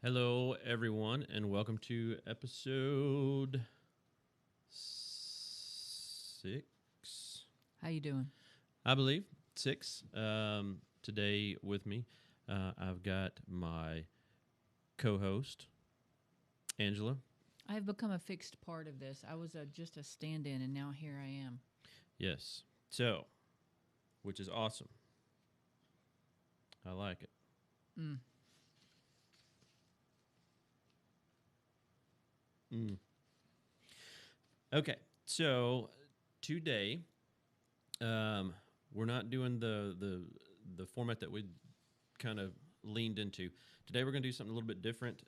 Hello, everyone, and welcome to episode 6, How you doing? I believe, 6. Today with me, I've got my co-host, Angela. I've become a fixed part of this. I was just a stand-in, and now here I am. Yes. So, which is awesome. I like it. Okay, so today we're not doing the format that we kind of leaned into. Today we're going to do something a little bit different.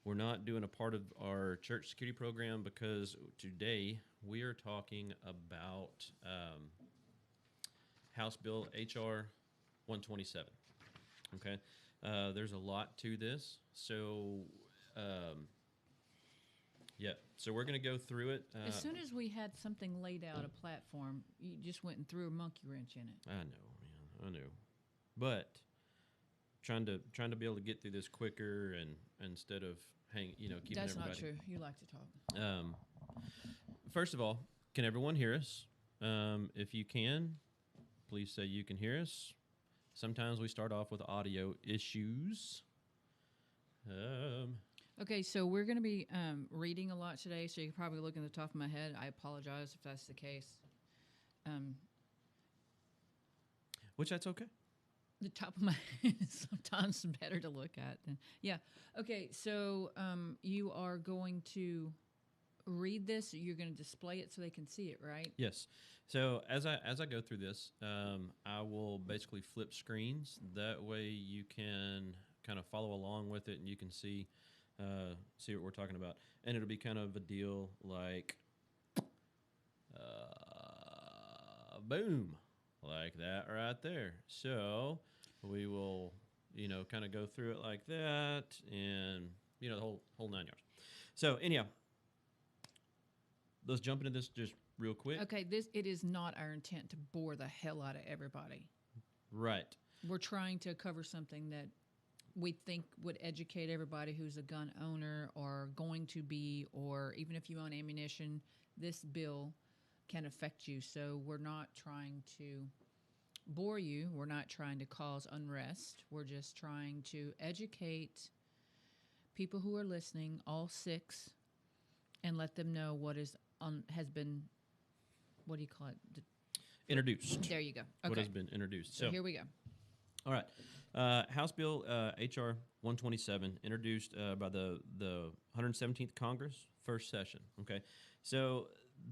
We're not doing a part of our church security program because today we are talking about House Bill H.R. 127. Okay, there's a lot to this, so. Yeah, so we're going to go through it. As soon as we had something laid out, a platform, you just went and threw a monkey wrench in it. I know, man, I know, but trying to be able to get through this quicker and instead of keeping That's everybody. not true. You like to talk. First of all, can everyone hear us? If you can, please say you can hear us. Sometimes we start off with audio issues. Okay, so we're going to be reading a lot today, so you can probably look at the top of my head. I apologize if that's the case. Which that's okay. The top of my head is sometimes better to look at. Yeah. Okay, so you are going to read this. You're going to display it so they can see it, right? Yes. So as I go through this, I will basically flip screens. That way you can kind of follow along with it, and you can see what we're talking about. And it'll be kind of a deal like, boom, like that right there. So we will, kind of go through it like that, and the whole 9 yards. So anyhow, let's jump into this just real quick. Okay, it is not our intent to bore the hell out of everybody. Right. We're trying to cover something that we think would educate everybody who's a gun owner or going to be, or even if you own ammunition, this bill can affect you. So we're not trying to bore you. We're not trying to cause unrest. We're just trying to educate people who are listening, all six, and let them know what is has been, what do you call it? Introduced. There you go. Okay. What has been introduced. So here we go. All right. House Bill H.R. 127, introduced by the 117th Congress, first session. Okay. So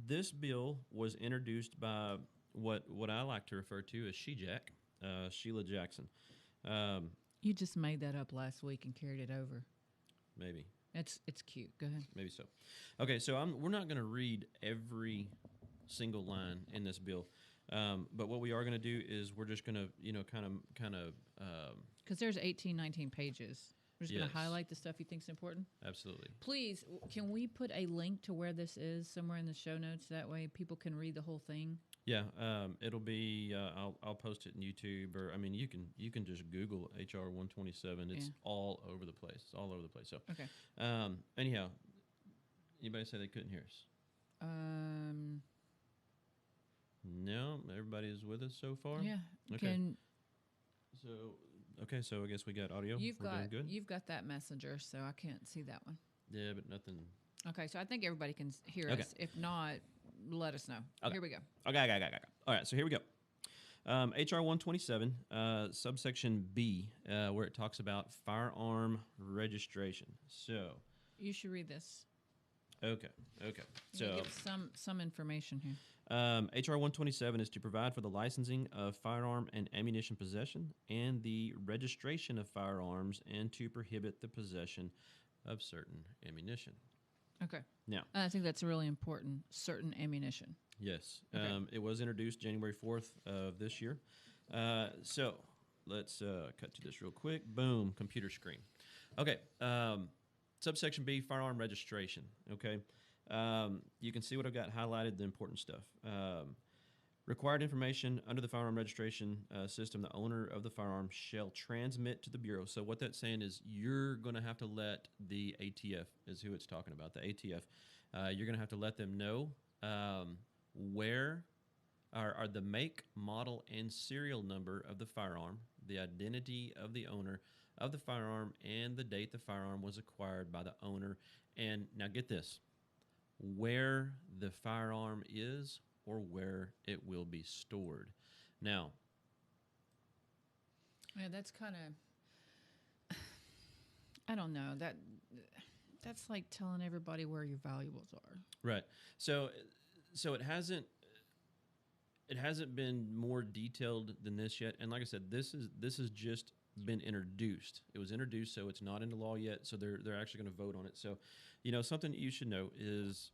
this bill was introduced by what I like to refer to as She-Jack, Sheila Jackson. You just made that up last week and carried it over. Maybe. It's cute. Go ahead. Maybe so. Okay, so we're not going to read every single line in this bill, but what we are going to do is we're just going to, kind of. Because there's 18, 19 pages. We're just going Yes. to highlight the stuff you think is important. Absolutely. Please, can we put a link to where this is somewhere in the show notes? That way people can read the whole thing. Yeah, it'll be. I'll post it in YouTube, or I mean, you can just Google HR 127. It's all over the place. It's all over the place. So Okay. Anyhow, anybody say they couldn't hear us? No, everybody is with us so far. Yeah. Okay. So I guess we got audio. We're doing good. You've got that messenger, so I can't see that one. Yeah, but nothing. Okay, so I think everybody can hear Okay. us. If not, let us know. Okay. Here we go. Okay. All right, so here we go. HR 127, subsection B, where it talks about firearm registration. So You should read this. okay. So So give some information here. HR 127 is to provide for the licensing of firearm and ammunition possession and the registration of firearms and to prohibit the possession of certain ammunition. Okay. Now, I think that's really important. Certain ammunition. yes, Okay. it was introduced January 4th of this year. So let's cut to this real quick. Boom, computer screen. Okay, subsection B, firearm registration. Okay, you can see what I've got highlighted, the important stuff. Required information under the firearm registration system, the owner of the firearm shall transmit to the Bureau. So what that's saying is you're going to have to let the ATF, is who it's talking about, the ATF, you're going to have to let them know where are the make, model, and serial number of the firearm, the identity of the owner of the firearm, and the date the firearm was acquired by the owner. And now get this, where the firearm is or where it will be stored. Now, Yeah, that's kind of, I don't know. That's like telling everybody where your valuables are. right. So it hasn't been more detailed than this yet. And like I said, this has just been introduced. It was introduced, so it's not into law yet. So they're actually going to vote on it. So, something that you should know is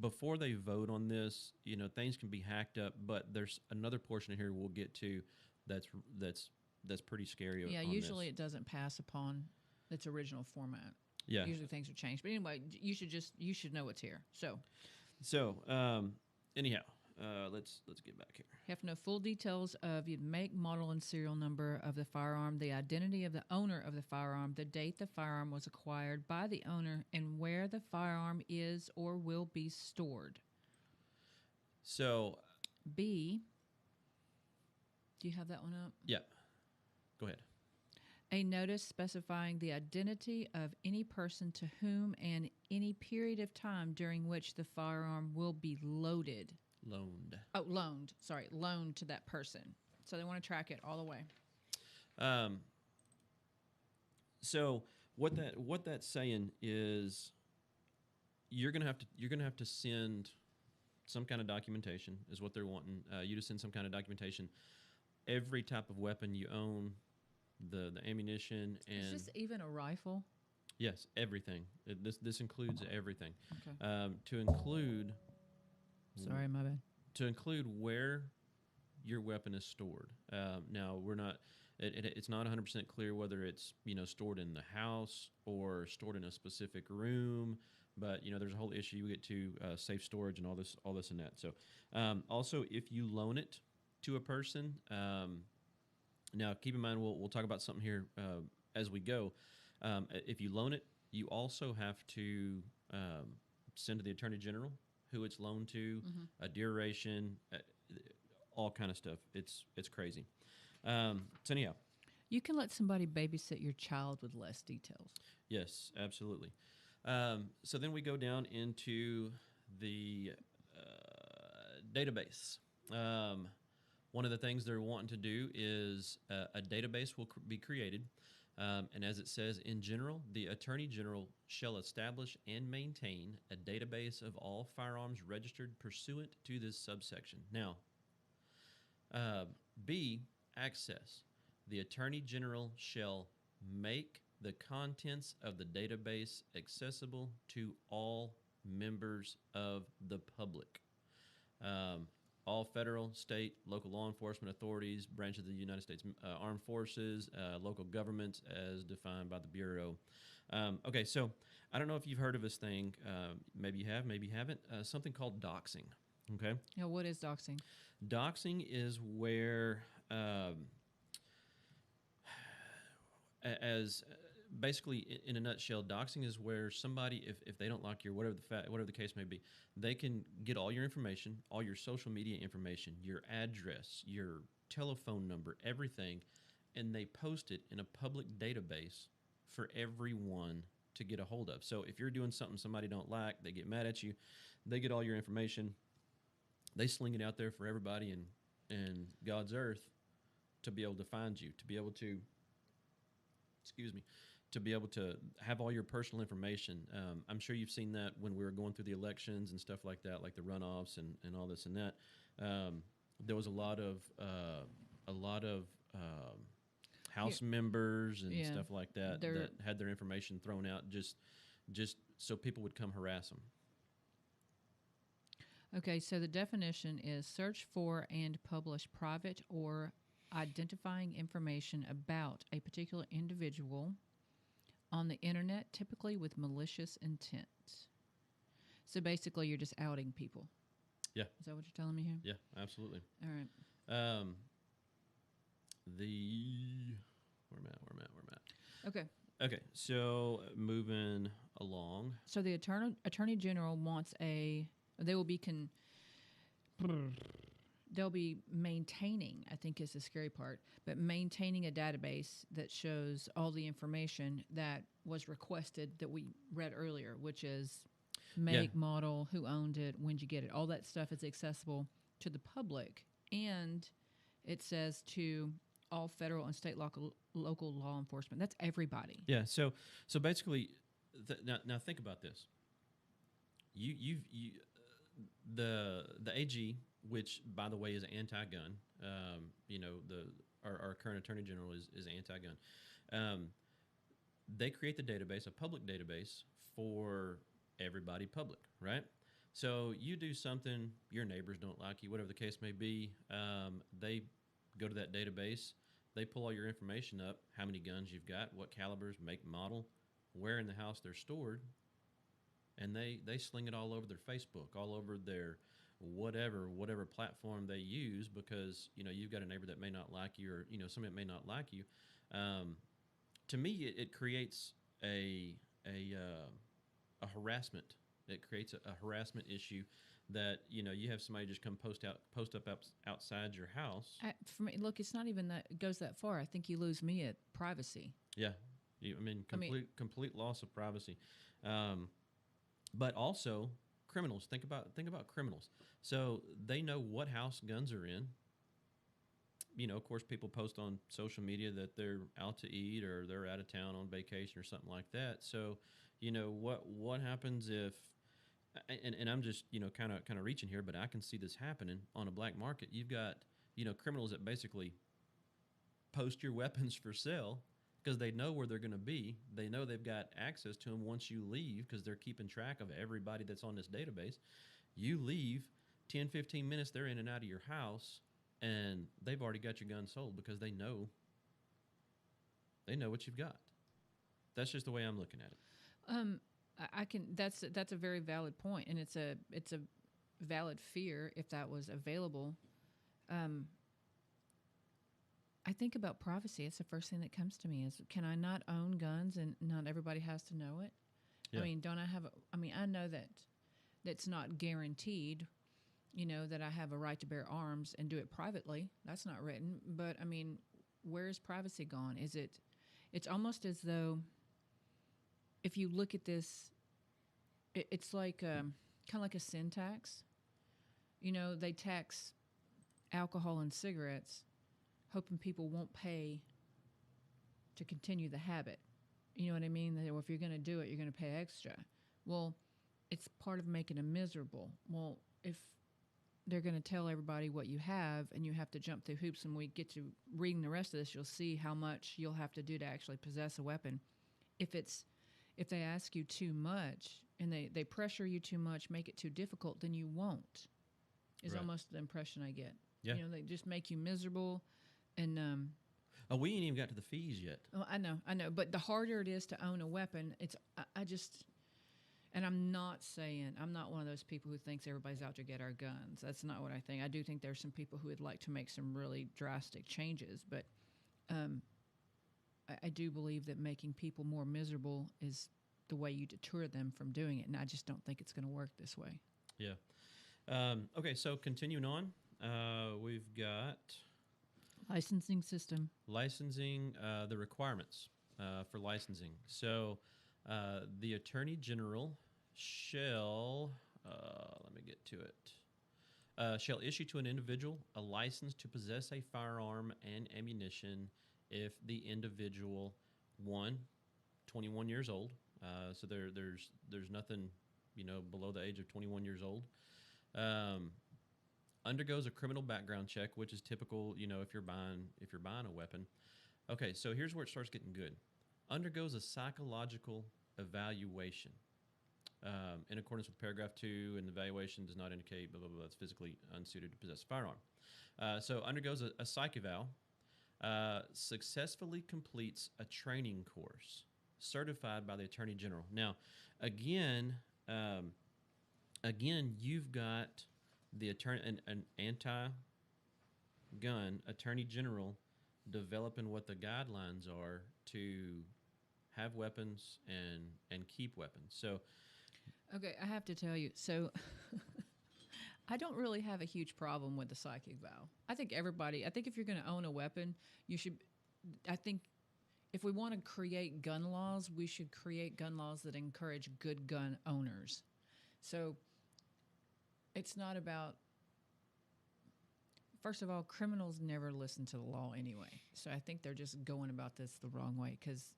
before they vote on this, things can be hacked up. But there's another portion of here we'll get to that's pretty scary. Yeah, on usually this. it doesn't pass upon its original format. Yeah. Usually things are changed. But anyway, you should know what's here. So anyhow, let's get back here. You have to know full details of the make, model, and serial number of the firearm, the identity of the owner of the firearm, the date the firearm was acquired by the owner, and where the firearm is or will be stored. So B, do you have that one up? yeah, go ahead. A notice specifying the identity of any person to whom and any period of time during which the firearm will be loaded. Loaned. Oh, loaned. Sorry, loaned to that person. So they want to track it all the way. So what that's saying is you're gonna have to send some kind of documentation is what they're wanting you to send some kind of documentation. Every type of weapon you own, the ammunition, and Is this even a rifle? yes, everything. This includes everything. Okay. To include. Sorry, my bad. To include where your weapon is stored. Now, we're not. It's not 100% clear whether it's stored in the house or stored in a specific room. But there's a whole issue you get to safe storage and all this and that. So, also if you loan it to a person, now keep in mind we'll talk about something here as we go. If you loan it, you also have to send to the Attorney General who it's loaned to, Mm-hmm. a duration, all kind of stuff. It's crazy. So anyhow, You can let somebody babysit your child with less details. yes, absolutely. So then we go down into the database. Um, One of the things they're wanting to do is a database will be created. And as it says, in general, the Attorney General shall establish and maintain a database of all firearms registered pursuant to this subsection. Now, uh, B, access. The Attorney General shall make the contents of the database accessible to all members of the public. Um, all federal, state, local law enforcement authorities, branches of the United States Armed Forces, local governments as defined by the Bureau. Okay, so I don't know if you've heard of this thing. Maybe you have, maybe you haven't. Something called doxing. Okay, Now, what is doxing? doxing is where, as basically in a nutshell, doxing is where somebody, if they don't like you or whatever the case may be, they can get all your information, all your social media information, your address, your telephone number, everything, and they post it in a public database for everyone to get a hold of. So if you're doing something somebody don't like, they get mad at you, they get all your information, they sling it out there for everybody in God's earth to be able to find you, to be able to, excuse me, to be able to have all your personal information. I'm sure you've seen that when we were going through the elections and stuff like that, like the runoffs and all this and that. There was a lot of House members and Yeah, stuff like that they're- that had their information thrown out just so people would come harass them. Okay, so the definition is search for and publish private or identifying information about a particular individual on the internet, typically with malicious intent. So basically, you're just outing people. Yeah. Is that what you're telling me here? Yeah, absolutely. All right. Where am I? Okay. Okay, so moving along. So the attorney general wants a. They will be they'll be maintaining, I think is the scary part, but maintaining a database that shows all the information that was requested that we read earlier, which is make, model, who owned it, when'd you get it. All that stuff is accessible to the public. And it says to all federal and state local law enforcement. That's everybody. Yeah, so basically, now think about this. You the AG, which by the way is anti-gun. Our current attorney general is anti-gun. They create the database, a public database for everybody, public, right? So you do something, your neighbors don't like you, whatever the case may be. They go to that database, they pull all your information up, how many guns you've got, what calibers, make, model, where in the house they're stored, and they sling it all over their Facebook, all over their whatever platform they use, because you've got a neighbor that may not like you, or somebody that may not like you. To me, it creates a harassment. It creates a harassment issue that you have somebody just come post up outside your house. For me, look, it's not even that it goes that far. I think you lose me at privacy. Yeah, complete loss of privacy. But also criminals. Think about criminals. So they know what house guns are in. Of course, people post on social media that they're out to eat or they're out of town on vacation or something like that. So, what happens if, and I'm just kind of reaching here, but I can see this happening on a black market. You've got criminals that basically post your weapons for sale because they know where they're going to be. They know they've got access to them once you leave because they're keeping track of everybody that's on this database. You leave, 10, 15 minutes, they're in and out of your house, and they've already got your gun sold because they know what you've got. That's just the way I'm looking at it. I can. That's a very valid point, and it's a valid fear if that was available. I think about privacy. It's the first thing that comes to me is can I not own guns and not everybody has to know it? I Yeah. mean, don't I have? I mean, I know that that's not guaranteed. You know that I have a right to bear arms and do it privately. That's not written. But I mean, where is privacy gone? Is it? It's almost as though if you look at this, it's like kind of like a sin tax. You know, they tax alcohol and cigarettes, hoping people won't pay to continue the habit. You know what I mean? That well, if you're going to do it, you're going to pay extra. Well, it's part of making them miserable. Well, if they're going to tell everybody what you have and you have to jump through hoops, and we get to reading the rest of this, you'll see how much you'll have to do to actually possess a weapon. If they ask you too much and they pressure you too much, make it too difficult, then you won't. Is Right. almost the impression I get. Yeah. You know, they just make you miserable, and Oh, we ain't even got to the fees yet. oh, I know. But the harder it is to own a weapon, I just, and I'm not saying, I'm not one of those people who thinks everybody's out to get our guns. That's not what I think. I do think there's some people who would like to make some really drastic changes, but I do believe that making people more miserable is the way you deter them from doing it, and I just don't think it's going to work this way. Yeah. Okay, so continuing on, we've got Licensing system. licensing, the requirements for licensing. So the Attorney General shall, let me get to it, shall issue to an individual a license to possess a firearm and ammunition if the individual, 21 years old. So there's nothing, below the age of 21 years old. Undergoes a criminal background check, which is typical, if you're buying a weapon. Okay, so here's where it starts getting good. Undergoes a psychological evaluation. In accordance with paragraph 2, and the evaluation does not indicate blah, blah, blah, that's physically unsuited to possess a firearm. So undergoes a psych eval, successfully completes a training course certified by the Attorney General. Now, again, you've got the an anti-gun Attorney General developing what the guidelines are to have weapons and keep weapons. So, Okay, I have to tell you. So, I don't really have a huge problem with the psychic vow. I think if you're going to own a weapon, you should. I think if we want to create gun laws, we should create gun laws that encourage good gun owners. So, it's not about. First of all, criminals never listen to the law anyway. So I think they're just going about this the wrong way because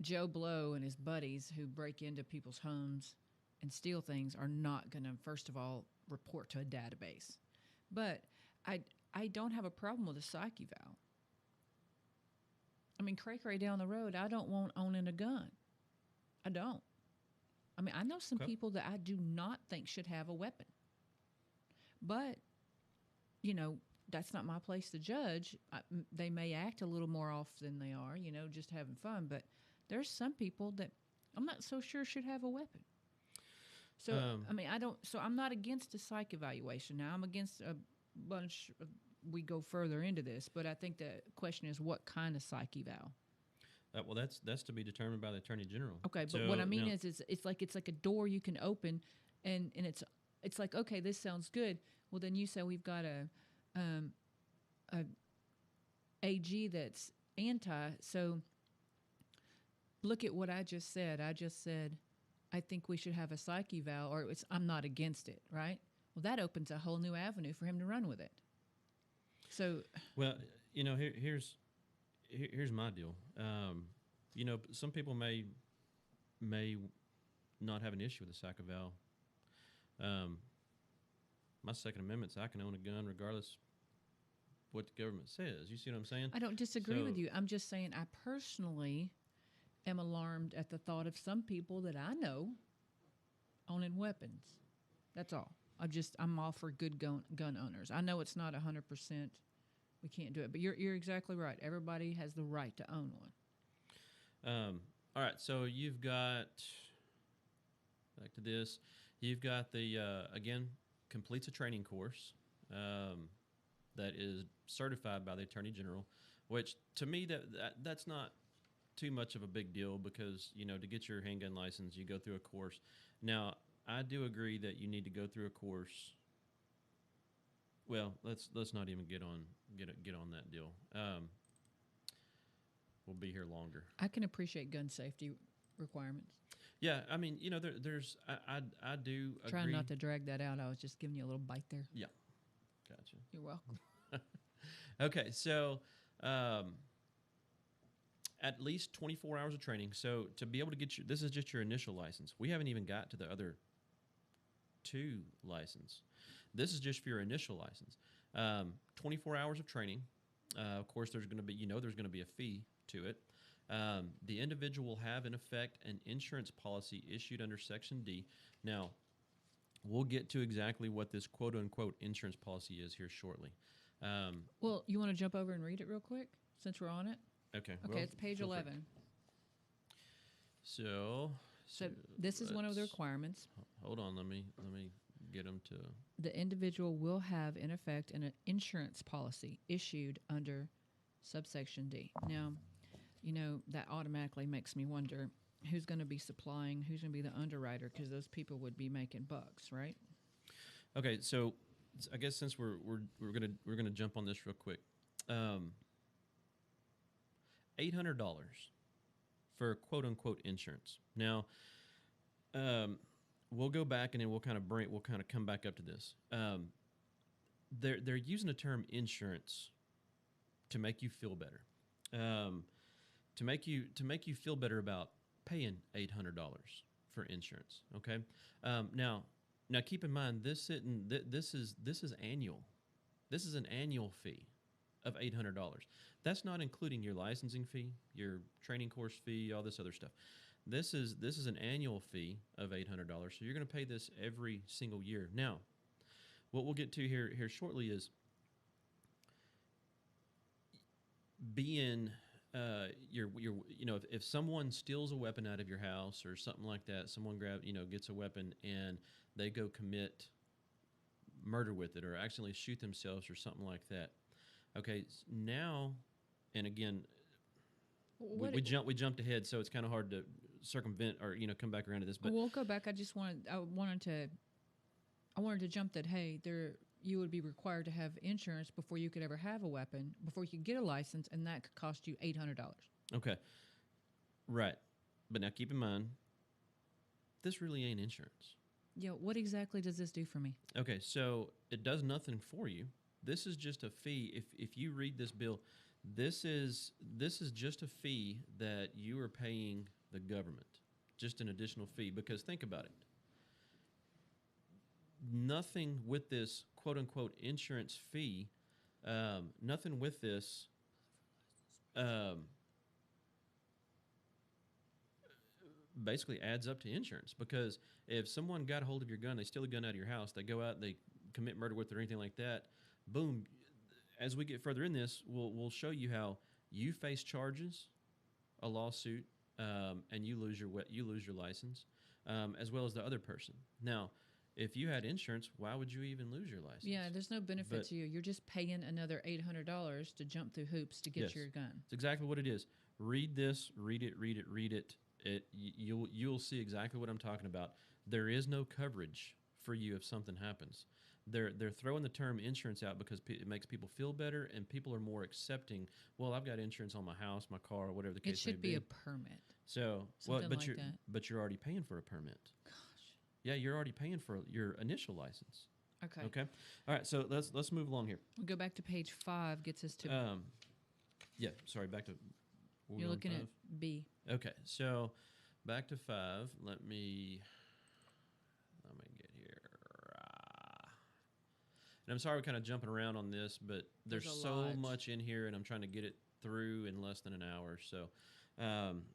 Joe Blow and his buddies who break into people's homes and steal things are not going to, first of all, report to a database. But I don't have a problem with a psych eval. I mean, cray down the road, I don't want owning a gun. I don't. I mean, I know some Okay. people that I do not think should have a weapon. But, that's not my place to judge. They may act a little more off than they are, just having fun. But there's some people that I'm not so sure should have a weapon. So, I'm not against a psych evaluation. Now, I'm against a bunch of, we go further into this, but I think the question is what kind of psych eval? well, that's to be determined by the Attorney General. Okay, but So, what I mean now- is it's like a door you can open, and it's like, okay, this sounds good. Well, then you say we've got a AG that's anti. So look at what I just said. I just said I think we should have a psych eval, or I'm not against it, right? Well, that opens a whole new avenue for him to run with it. So, well, here's my deal. Some people may not have an issue with the psych eval. My Second Amendment says I can own a gun regardless what the government says. You see what I'm saying? I don't disagree with So- you. I'm just saying I personally am alarmed at the thought of some people that I know owning weapons. That's all. I'm all for good gun owners. I know it's not 100%. We can't do it, but you're exactly right. Everybody has the right to own one. All right, so you've got, back to this, you've got the, again, completes a training course. that is certified by the Attorney General, which to me that's not too much of a big deal because to get your handgun license you go through a course. Now I do agree that you need to go through a course. Well, let's not even get on that deal. We'll be here longer. I can appreciate gun safety requirements. Yeah, I mean, there's I do Trying agree. not to drag that out. I was just giving you a little bite there. Yeah, gotcha. You're welcome. Okay, so at least 24 hours of training. So to be able to get this is just your initial license. We haven't even got to the other 2 license. This is just for your initial license. 24 hours of training. Of course, there's going to be there's going to be a fee to it. The individual will have in effect an insurance policy issued under Section D. Now, we'll get to exactly what this quote-unquote insurance policy is here shortly. Well, you want to jump over and read it real quick since we're on it? Okay. Okay, well, it's page feel free. 11. So This is one of the let's- requirements. Hold on, let me get them to. The individual will have in effect an insurance policy issued under subsection D. Now, that automatically makes me wonder who's going to be supplying, who's going to be the underwriter, because those people would be making bucks, right? Okay, so I guess since we're gonna jump on this real quick, $800 for quote unquote insurance. Now, we'll go back and then we'll kind of come back up to this. They're using the term insurance to make you feel better, to make you feel better about paying $800 for insurance. Okay, now keep in mind this is annual. This is an annual fee of $800. That's not including your licensing fee, your training course fee, all this other stuff. This is an annual fee of $800. So you're going to pay this every single year. Now, what we'll get to here shortly is being if someone steals a weapon out of your house or something like that, someone gets a weapon and they go commit murder with it or accidentally shoot themselves or something like that. Okay, now, and again, we jumped ahead, so it's kind of hard to circumvent or come back around to this. But we'll go back. I wanted to jump that. Hey, you would be required to have insurance before you could ever have a weapon, before you could get a license, and that could cost you $800. Okay, right. But now keep in mind, this really ain't insurance. Yeah, what exactly does this do for me? Okay, so it does nothing for you. This is just a fee. If you read this bill, this is just a fee that you are paying the government, just an additional fee. Because think about it. Nothing with this quote unquote insurance fee, nothing with this basically adds up to insurance. Because if someone got a hold of your gun, they steal a gun out of your house, they go out, they commit murder with it or anything like that, boom. As we get further in this, we'll show you how you face charges, a lawsuit, and you lose your license, as well as the other person. Now, if you had insurance, why would you even lose your license? Yeah, there's no benefit to you. You're just paying another $800 to jump through hoops to get your gun. It's exactly what it is. Read this. Read it. You'll see exactly what I'm talking about. There is no coverage for you if something happens. They're throwing the term insurance out because it makes people feel better and people are more accepting. Well, I've got insurance on my house, my car, whatever the case may be. It should be a permit. So, but you're already paying for a permit. Gosh. Yeah, you're already paying for your initial license. Okay. Okay. All right. So let's move along here. We'll go back to page 5. Gets us to. Yeah. Sorry. Back to. You're looking at B. Okay. So back to 5. Let me get here. And I'm sorry we're kind of jumping around on this, but there's so much in here, and I'm trying to get it through in less than an hour. So,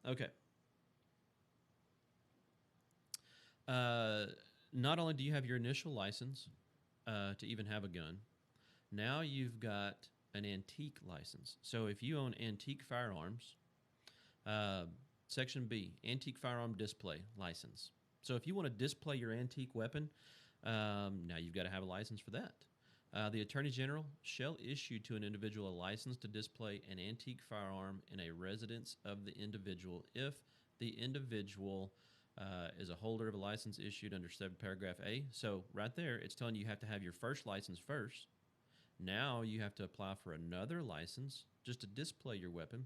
okay. Not only do you have your initial license to even have a gun, now you've got an antique license. So if you own antique firearms, Section B, antique firearm display license. So if you want to display your antique weapon, now you've got to have a license for that. The Attorney General shall issue to an individual a license to display an antique firearm in a residence of the individual if the individual is a holder of a license issued under subparagraph A. So right there, it's telling you have to have your first license first. Now you have to apply for another license just to display your weapon.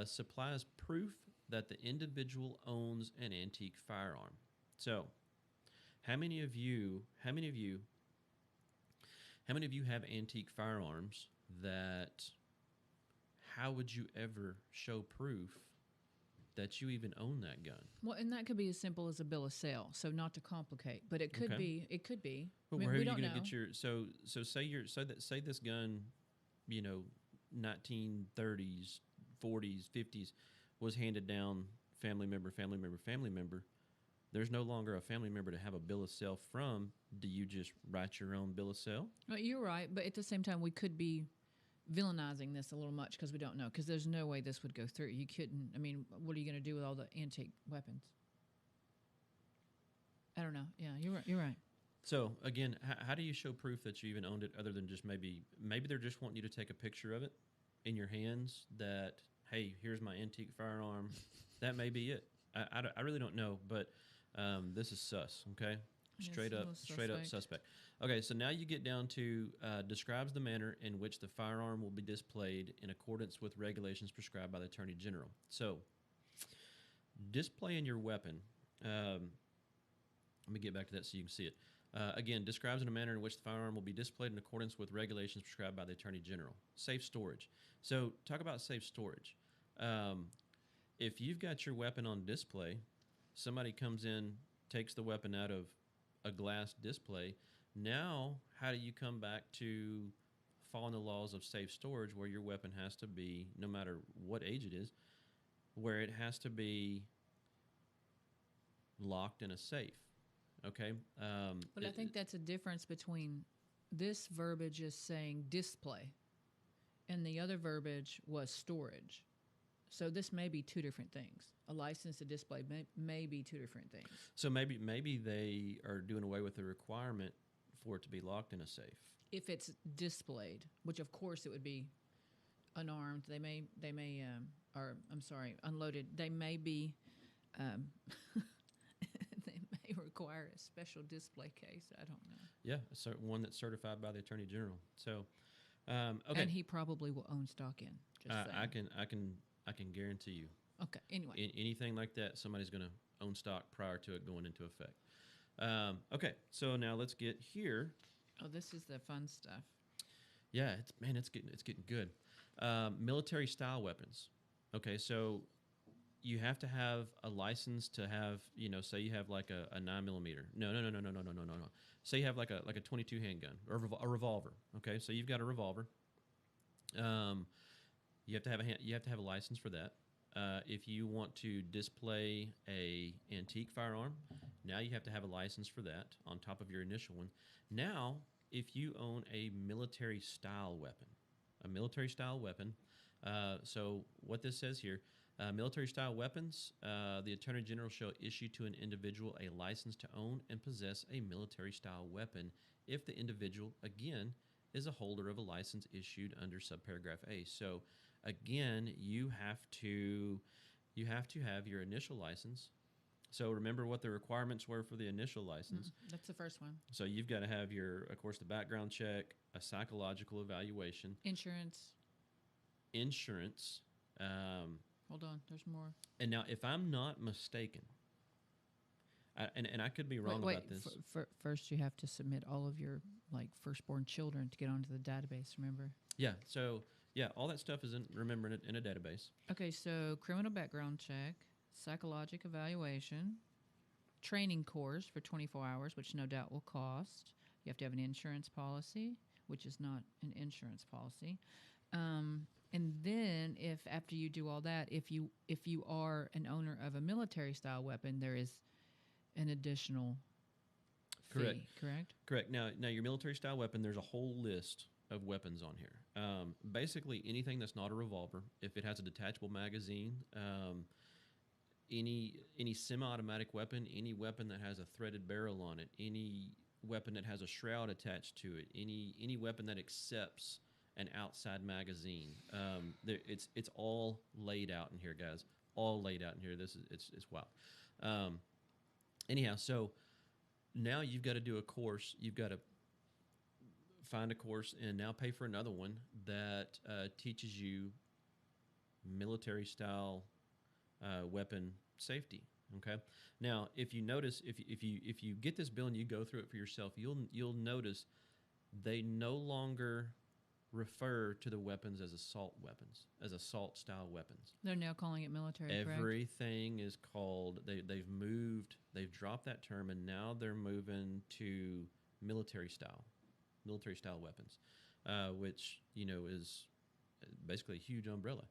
Supplies proof that the individual owns an antique firearm. So, how many of you have antique firearms that how would you ever show proof that you even own that gun? Well, and that could be as simple as a bill of sale, so not to complicate, but it could Okay. be. It could be. But I mean, where are we you don't going to know. get your say this gun, 1930s, 40s, 50s was handed down family member. There's no longer a family member to have a bill of sale from. Do you just write your own bill of sale? Well, you're right, but at the same time, we could be villainizing this a little much because we don't know. Because there's no way this would go through. You couldn't. I mean, what are you going to do with all the antique weapons? I don't know. Yeah, you're right. You're right. So again, how do you show proof that you even owned it, other than just maybe they're just wanting you to take a picture of it in your hands that, hey, here's my antique firearm. That may be it. I really don't know, but this is sus. Okay, Yeah, straight it's a up little suspect. Okay, so now you get down to describes the manner in which the firearm will be displayed in accordance with regulations prescribed by the Attorney General. So displaying your weapon. Let me get back to that so you can see it. Again, describes in a manner in which the firearm will be displayed in accordance with regulations prescribed by the Attorney General. Safe storage. So talk about safe storage. If you've got your weapon on display, somebody comes in, takes the weapon out of a glass display. Now, how do you come back to following the laws of safe storage where your weapon has to be, no matter what age it is, where it has to be locked in a safe? Okay. But I think that's a difference between this verbiage is saying display, and the other verbiage was storage. So this may be two different things. A license to display may be two different things. So maybe they are doing away with the requirement for it to be locked in a safe. If it's displayed, which of course it would be unarmed, they may, or I'm sorry, unloaded. They may be, they may require a special display case. I don't know. Yeah, one that's certified by the Attorney General. So, okay, And he probably will own stock in. Just saying. I can guarantee you. Okay. Anyway. Anything like that, somebody's going to own stock prior to it going into effect. Okay, so now let's get here. Oh, this is the fun stuff. Yeah, it's getting good. Military style weapons. Okay, so you have to have a license to have, say you have like a 9mm. No. Say you have like a 22 handgun or a revolver. Okay, so you've got a revolver. You have to have a license for that. If you want to display a antique firearm, now you have to have a license for that on top of your initial one. Now, if you own a military style weapon, so what this says here, military style weapons, the Attorney General shall issue to an individual a license to own and possess a military style weapon if the individual, again, is a holder of a license issued under subparagraph A. So again, you have to have your initial license. So remember what the requirements were for the initial license. That's the first one. So you've got to have of course, the background check, a psychological evaluation, Insurance. Hold on, there's more. And now, if I'm not mistaken, and I could be wrong about this. First, you have to submit all of your firstborn children to get onto the database. Remember? Yeah. So yeah, all that stuff is in a database. Okay, so criminal background check, psychological evaluation, training course for 24 hours, which no doubt will cost. You have to have an insurance policy, which is not an insurance policy. And then, if after you do all that, if you are an owner of a military style weapon, there is an additional fee. Correct. Now your military style weapon, there's a whole list of weapons on here. Basically, anything that's not a revolver, if it has a detachable magazine, any semi-automatic weapon, any weapon that has a threaded barrel on it, any weapon that has a shroud attached to it, any weapon that accepts an outside magazine. It's all laid out in here, guys. All laid out in here. This is it's wild. Um, anyhow, so now you've got to do a course. You've got to find a course and now pay for another one that teaches you military style weapon safety. Okay. Now, if you notice, if you get this bill and you go through it for yourself, you'll notice they no longer refer to the weapons as assault weapons, as assault style weapons. They're now calling it military, correct? Everything is called. They've dropped that term, and now they're moving to military style weapons, which is basically a huge umbrella.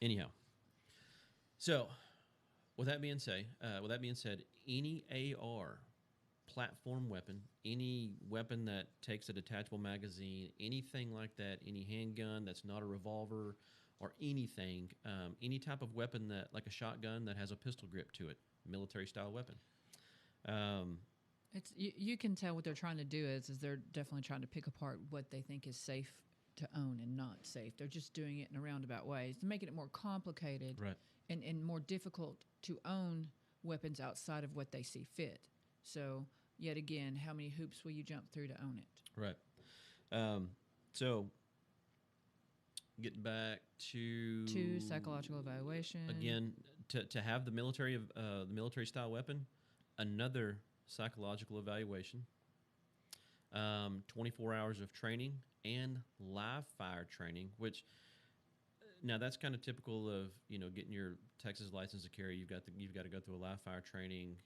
Anyhow, so with that being said, any AR platform weapon, any weapon that takes a detachable magazine, anything like that, any handgun that's not a revolver or anything, any type of weapon that, like a shotgun that has a pistol grip to it, military style weapon. It's you can tell what they're trying to do is they're definitely trying to pick apart what they think is safe to own and not safe. They're just doing it in a roundabout ways, making it more complicated, Right. and more difficult to own weapons outside of what they see fit. So yet again, how many hoops will you jump through to own it? Right. So getting back to Psychological evaluation again, to have the military style weapon, another psychological evaluation, 24 hours of training, and live fire training, which now that's kind of typical of getting your Texas license to carry. You've got to go through a live fire training,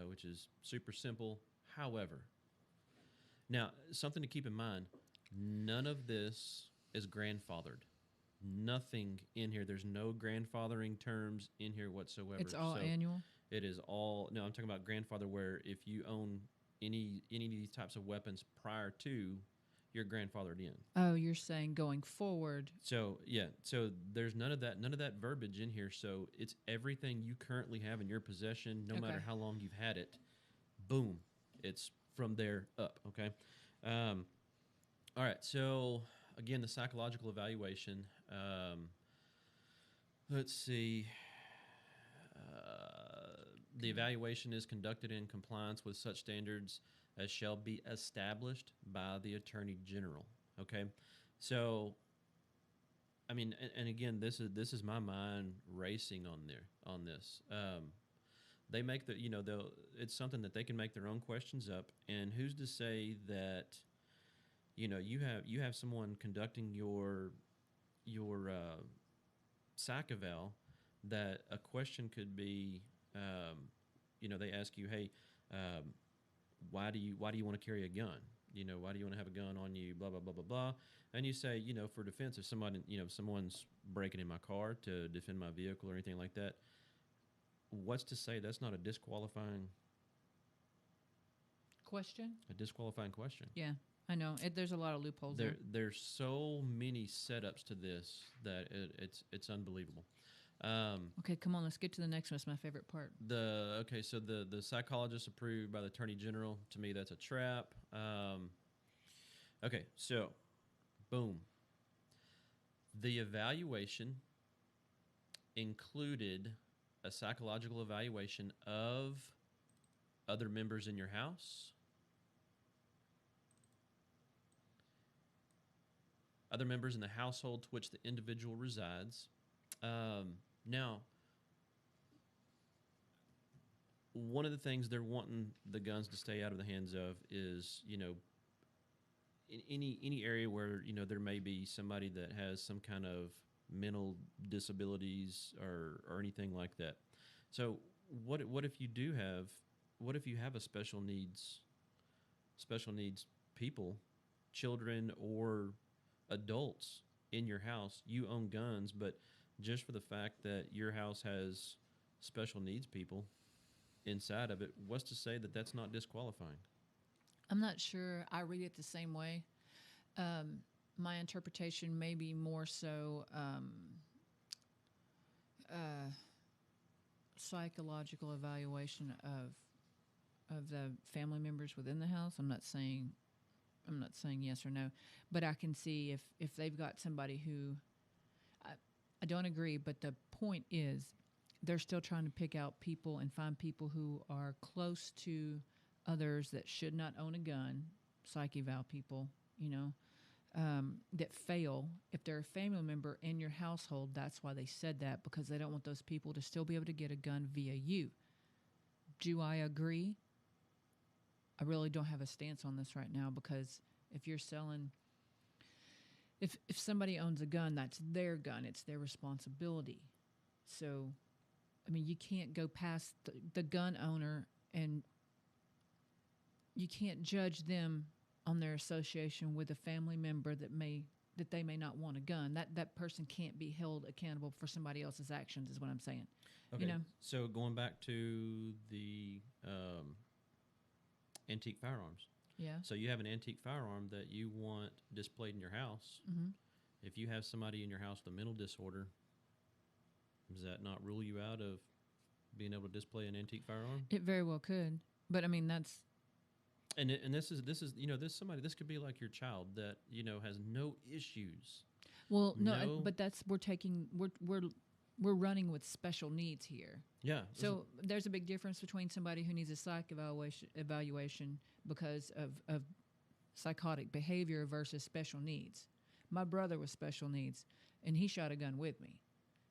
which is super simple. However, now something to keep in mind: none of this is grandfathered. Nothing in here. There's no grandfathering terms in here whatsoever. It's all annual. It is all. No, I'm talking about grandfather, where if you own any of these types of weapons prior to, you're grandfathered in. Oh, you're saying going forward. So yeah, so there's none of that verbiage in here. So it's everything you currently have in your possession, no matter how long you've had it. Boom, it's from there up. Okay. All right. So again, the psychological evaluation. Let's see. The evaluation is conducted in compliance with such standards as shall be established by the Attorney General. Okay, so I mean, and again, this is my mind racing on this. They make it's something that they can make their own questions up, and who's to say that you have someone conducting your psych eval that a question could be. They ask you, hey, why do you want to carry a gun? Why do you want to have a gun on you? Blah blah blah blah blah. And you say, for defense, if someone's breaking in my car to defend my vehicle or anything like that. What's to say that's not a disqualifying question? A disqualifying question. Yeah, I know. There's a lot of loopholes there. There's so many setups to this that it's unbelievable. Okay, come on, let's get to the next one. It's my favorite part. So the psychologist approved by the Attorney General. To me, that's a trap. Okay, so boom. The evaluation included a psychological evaluation of other members in your house, other members in the household to which the individual resides. Now, one of the things they're wanting the guns to stay out of the hands of is, in any area where there may be somebody that has some kind of mental disabilities or anything like that. So, what if you have a special needs people, children or adults in your house? You own guns, but just for the fact that your house has special needs people inside of it, what's to say that that's not disqualifying? I'm not sure. I read it the same way. My interpretation may be more so psychological evaluation of of the family members within the house. I'm not saying yes or no, but I can see if they've got somebody who I, I don't agree, but the point is they're still trying to pick out people and find people who are close to others that should not own a gun, psych eval people, that fail. If they're a family member in your household, that's why they said that, because they don't want those people to still be able to get a gun via you. Do I agree? I really don't have a stance on this right now, because if you're selling, if somebody owns a gun, that's their gun. It's their responsibility. So, I mean, you can't go past the gun owner, and you can't judge them on their association with a family member that they may not want a gun. That person can't be held accountable for somebody else's actions, is what I'm saying. Okay. So going back to the antique firearms. Yeah. So you have an antique firearm that you want displayed in your house. Mm-hmm. If you have somebody in your house with a mental disorder, does that not rule you out of being able to display an antique firearm? It very well could, but I mean that's. And this is this could be like your child that has no issues. Well, no, but we're running with special needs here. Yeah. So there's a big difference between somebody who needs a psych evaluation because of psychotic behavior versus special needs. My brother was special needs, and he shot a gun with me.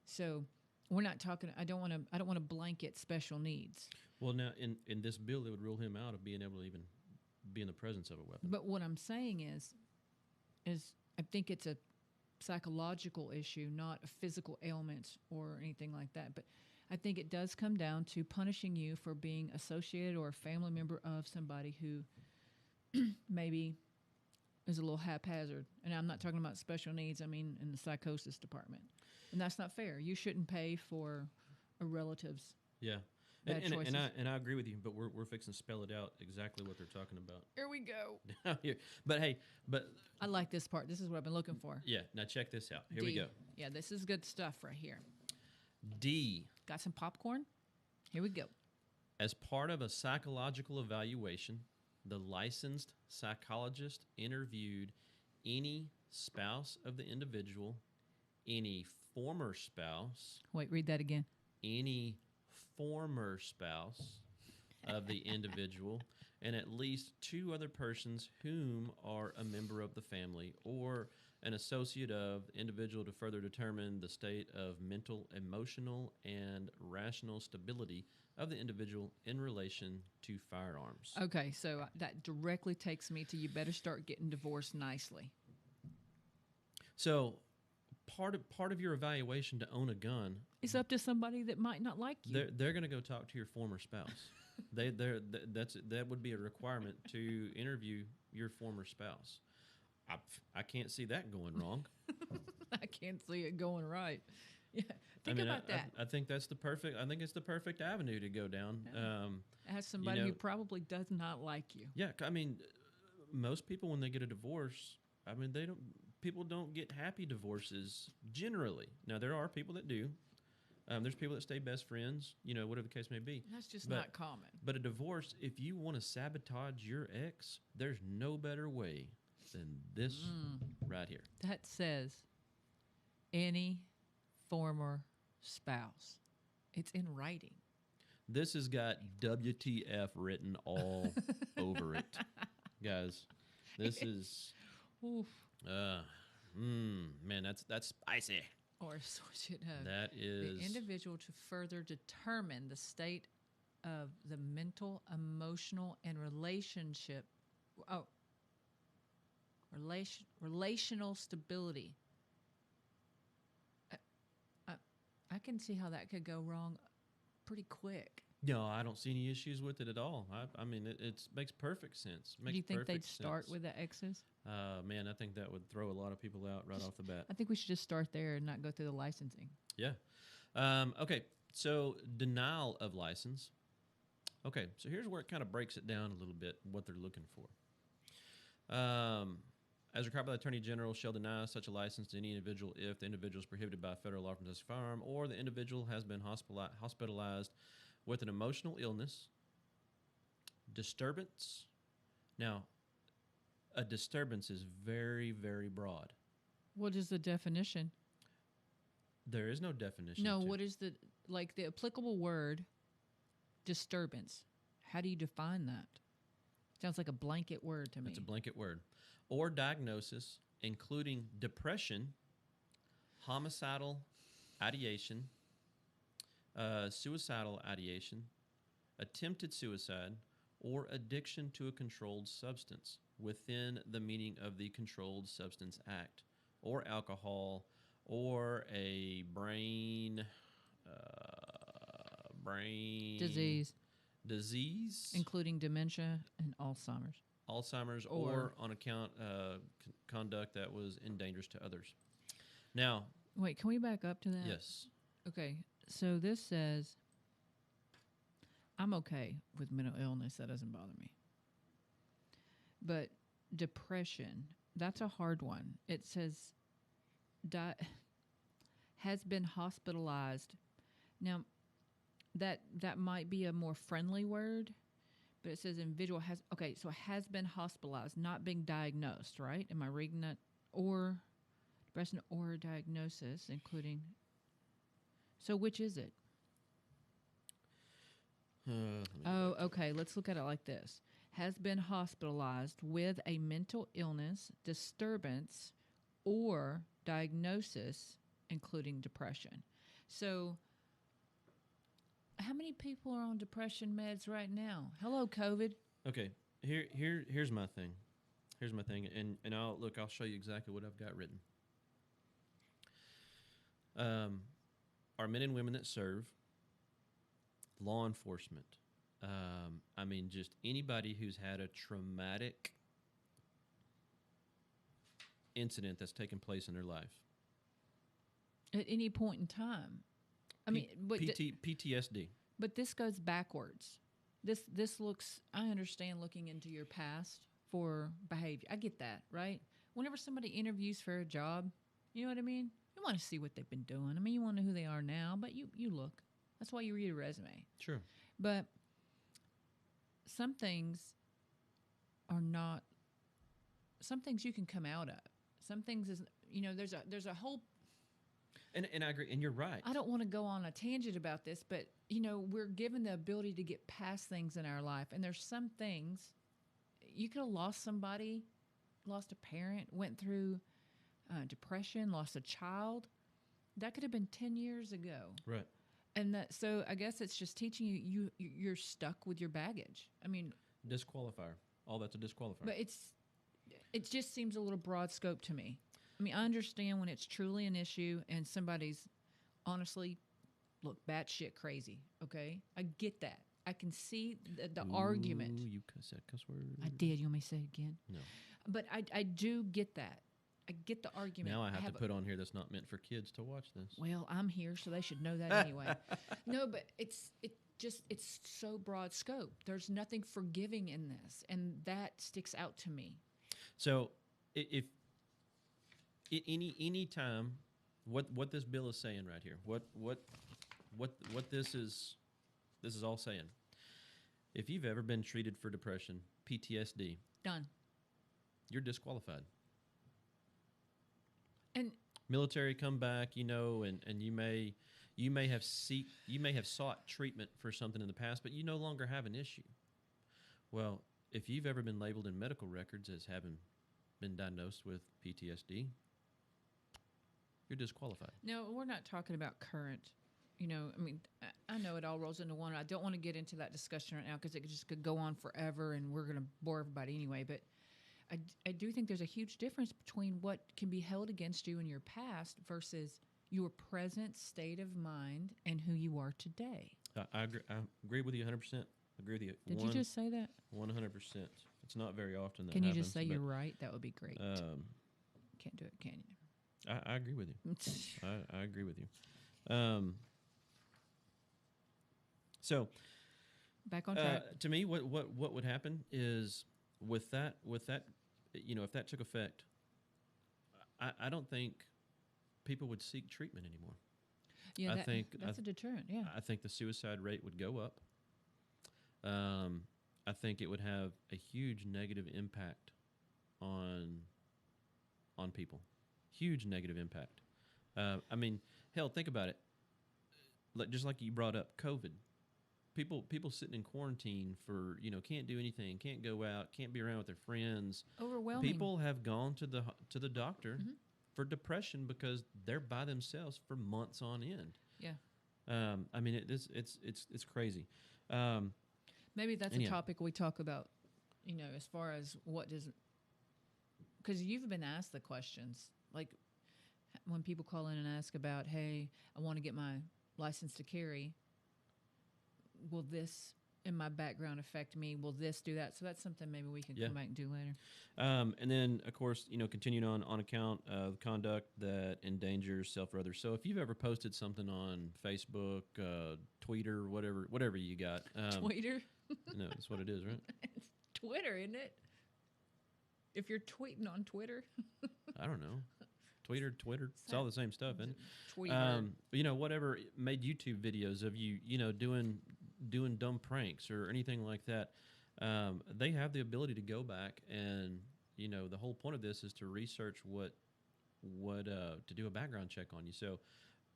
So we're not talking. I don't want to blanket special needs. Well, now in this bill, it would rule him out of being able to even be in the presence of a weapon. But what I'm saying is I think it's a psychological issue, not a physical ailment or anything like that. But I think it does come down to punishing you for being associated or a family member of somebody who maybe is a little haphazard. And I'm not talking about special needs. I mean in the psychosis department. And that's not fair. You shouldn't pay for a relative's bad choices. And I agree with you, but we're fixing to spell it out exactly what they're talking about. Here we go. But I like this part. This is what I've been looking for. Yeah. Now check this out. Here we go. Yeah, this is good stuff right here. D. Got some popcorn? Here we go. As part of a psychological evaluation, the licensed psychologist interviewed any spouse of the individual, any former spouse. Wait, read that again. Any former spouse of the individual, and at least two other persons whom are a member of the family or an associate of the individual, to further determine the state of mental, emotional, and rational stability of the individual in relation to firearms. Okay, so that directly takes me to you better start getting divorced nicely. So part of your evaluation to own a gun, it's up to somebody that might not like you. They're going to go talk to your former spouse. That would be a requirement to interview your former spouse. I can't see that going wrong. I can't see it going right. Yeah, think about that. I think that's the perfect. I think it's the perfect avenue to go down. As somebody who probably does not like you. Yeah, I mean, most people when they get a divorce, I mean, people don't get happy divorces generally. Now there are people that do. There's people that stay best friends, whatever the case may be. That's just not common. But a divorce, if you want to sabotage your ex, there's no better way than this right here. That says any former spouse. It's in writing. This has got WTF written all over it. Guys, this is... Oof. Man, that's spicy. Or switch it up. That is... The individual to further determine the state of the mental, emotional, and relational stability. I can see how that could go wrong pretty quick. No, I don't see any issues with it at all. I mean, it makes perfect sense. Do you think they'd start with the exes? Man, I think that would throw a lot of people out off the bat. I think we should just start there and not go through the licensing. Yeah. Okay, so denial of license. Okay, so here's where it kind of breaks it down a little bit, what they're looking for. As required by the Attorney General, shall deny such a license to any individual if the individual is prohibited by federal law from possessing a firearm, or the individual has been hospitalized with an emotional illness, Disturbance. Now, a disturbance is very, very broad. What is the definition? There is no definition. No, to what is the applicable word disturbance? How do you define that? Sounds like a blanket word to me. It's a blanket word. Or diagnosis, including depression, homicidal ideation, suicidal ideation, attempted suicide, or addiction to a controlled substance within the meaning of the Controlled Substance Act, or alcohol, or a brain disease, including dementia and Alzheimer's, or on account conduct that was dangerous to others. Now, wait, can we back up to that? yes. Okay, so this says, I'm okay with mental illness. That doesn't bother me. But depression, that's a hard one. It says has been hospitalized. Now, that might be a more friendly word, but it says individual has, okay, so has been hospitalized, not being diagnosed, right? Am I reading that? Or depression or diagnosis, including. So which is it? Okay. Let's look at it like this. Has been hospitalized with a mental illness, disturbance, or diagnosis, including depression. So how many people are on depression meds right now? Hello, COVID. Okay. Here's my thing. And I'll show you exactly what I've got written. Our men and women that serve, law enforcement. Just anybody who's had a traumatic incident that's taken place in their life. At any point in time. PTSD. But this goes backwards. This looks, I understand looking into your past for behavior. I get that, right? Whenever somebody interviews for a job, you know what I mean? You want to see what they've been doing. You want to know who they are now, but you look. That's why you read a resume. Sure. But some things are not, some things you can come out of. Some things is, there's a whole. And I agree, and you're right. I don't want to go on a tangent about this, but, we're given the ability to get past things in our life. And there's some things, you could have lost somebody, lost a parent, went through depression, lost a child. That could have been 10 years ago. Right. And so I guess it's just teaching you're stuck with your baggage. Disqualifier. All that's a disqualifier. But it just seems a little broad scope to me. I understand when it's truly an issue and somebody's honestly, batshit crazy, okay? I get that. I can see the argument. You said cuss word. I did. You want me to say it again? No. But I do get that. I get the argument. Now I have to put on here that's not meant for kids to watch this. Well, I'm here, so they should know that anyway. No, but it's so broad scope. There's nothing forgiving in this, and that sticks out to me. So if any time, what this bill is saying right here, what this is all saying, if you've ever been treated for depression, PTSD, done, you're disqualified. And military comeback, and you may have sought treatment for something in the past, but you no longer have an issue. Well, if you've ever been labeled in medical records as having been diagnosed with PTSD, you're disqualified. No, we're not talking about current. I know it all rolls into one. I don't want to get into that discussion right now because it just could go on forever, and we're going to bore everybody anyway. But I do think there's a huge difference between what can be held against you in your past versus your present state of mind and who you are today. I agree with you 100%. Agree with you. Did you just say that? 100%. It's not very often that Can you happens, just say you're right? That would be great. Can't do it, can you? I agree with you. I agree with you. So back on track. To me, what would happen is with that, if that took effect, I don't think people would seek treatment anymore. Yeah, that's a deterrent. Yeah, I think the suicide rate would go up. I think it would have a huge negative impact on people. Huge negative impact. I mean, hell, think about it. Just like you brought up, COVID. People sitting in quarantine for can't do anything, can't go out, can't be around with their friends. Overwhelming. People have gone to the doctor Mhm. for depression because they're by themselves for months on end. Yeah. I mean, it's crazy. Um, Maybe that's and a yeah, topic we talk about, as far as what does, because you've been asked the questions. Like when people call in and ask about, hey, I want to get my license to carry. Will this in my background affect me? Will this do that? So that's something maybe we can yeah. come back and do later. And then, of course, continuing on account of conduct that endangers self or others. So if you've ever posted something on Facebook, Twitter, whatever you got, Twitter? no, that's what it is, right? It's Twitter, isn't it? If you're tweeting on Twitter. I don't know. Twitter, it's all the same stuff, isn't it? Tweeter. Whatever made YouTube videos of you, doing dumb pranks or anything like that. They have the ability to go back and the whole point of this is to research what to do a background check on you. So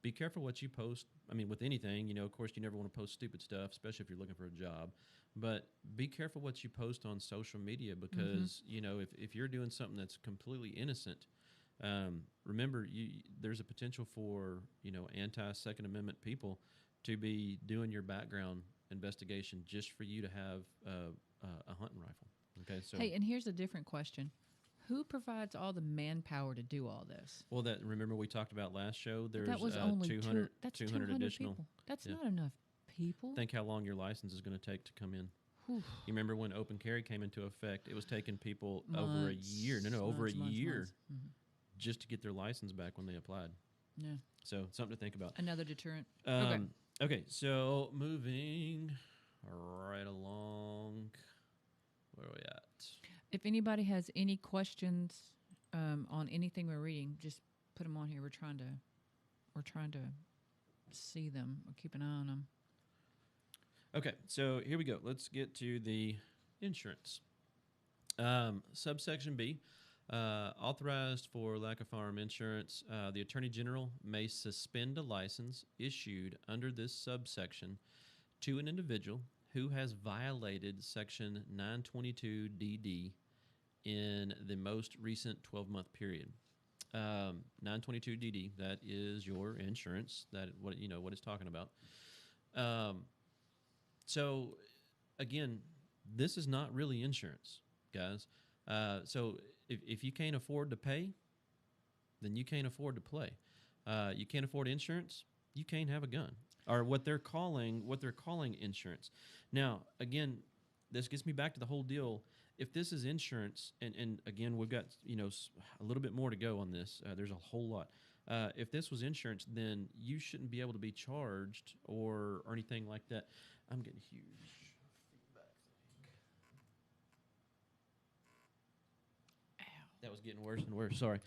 be careful what you post. I mean, with anything, of course, you never want to post stupid stuff, especially if you're looking for a job. But be careful what you post on social media because if you're doing something that's completely innocent. Remember, there's a potential for anti-Second Amendment people to be doing your background investigation just for you to have a hunting rifle. Okay, so Hey, and here's a different question: who provides all the manpower to do all this? well, that remember we talked about last show. There's That was only 200, That's 200 additional. people. That's Yeah. not enough people. Think how long your license is going to take to come in. Whew. You remember when open carry came into effect? It was taking people over a year. No, over a year Mhm. just to get their license back when they applied. Yeah, So something to think about. another deterrent. Okay, so moving right along. Where are we at? If anybody has any questions on anything we're reading, just put them on here. We're trying to see them or keep an eye on them. Okay, so here we go. Let's get to the insurance. Subsection B, authorized for lack of firearm insurance, the Attorney General may suspend a license issued under this subsection to an individual who has violated Section 922DD in the most recent 12-month period. 922DD, that is your insurance. That what it's talking about. So, again, this is not really insurance, guys. So if you can't afford to pay, then you can't afford to play. You can't afford insurance, you can't have a gun, or what they're calling insurance. Now, again, this gets me back to the whole deal. If this is insurance, and again, we've got a little bit more to go on this. There's a whole lot. If this was insurance, then you shouldn't be able to be charged or anything like that. I'm getting huge feedback. That was getting worse and worse. Sorry.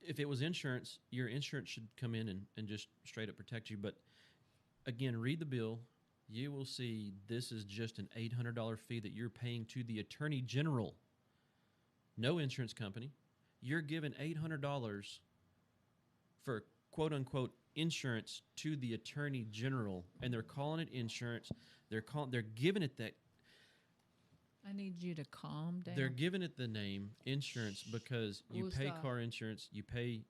If it was insurance, your insurance should come in and just straight up protect you. But again, read the bill. You will see this is just an $800 fee that you're paying to the Attorney General. No insurance company. You're giving $800 for quote unquote insurance to the Attorney General, and they're calling it insurance. They're giving it that. I need you to calm down. They're giving it the name insurance because you pay car insurance, you pay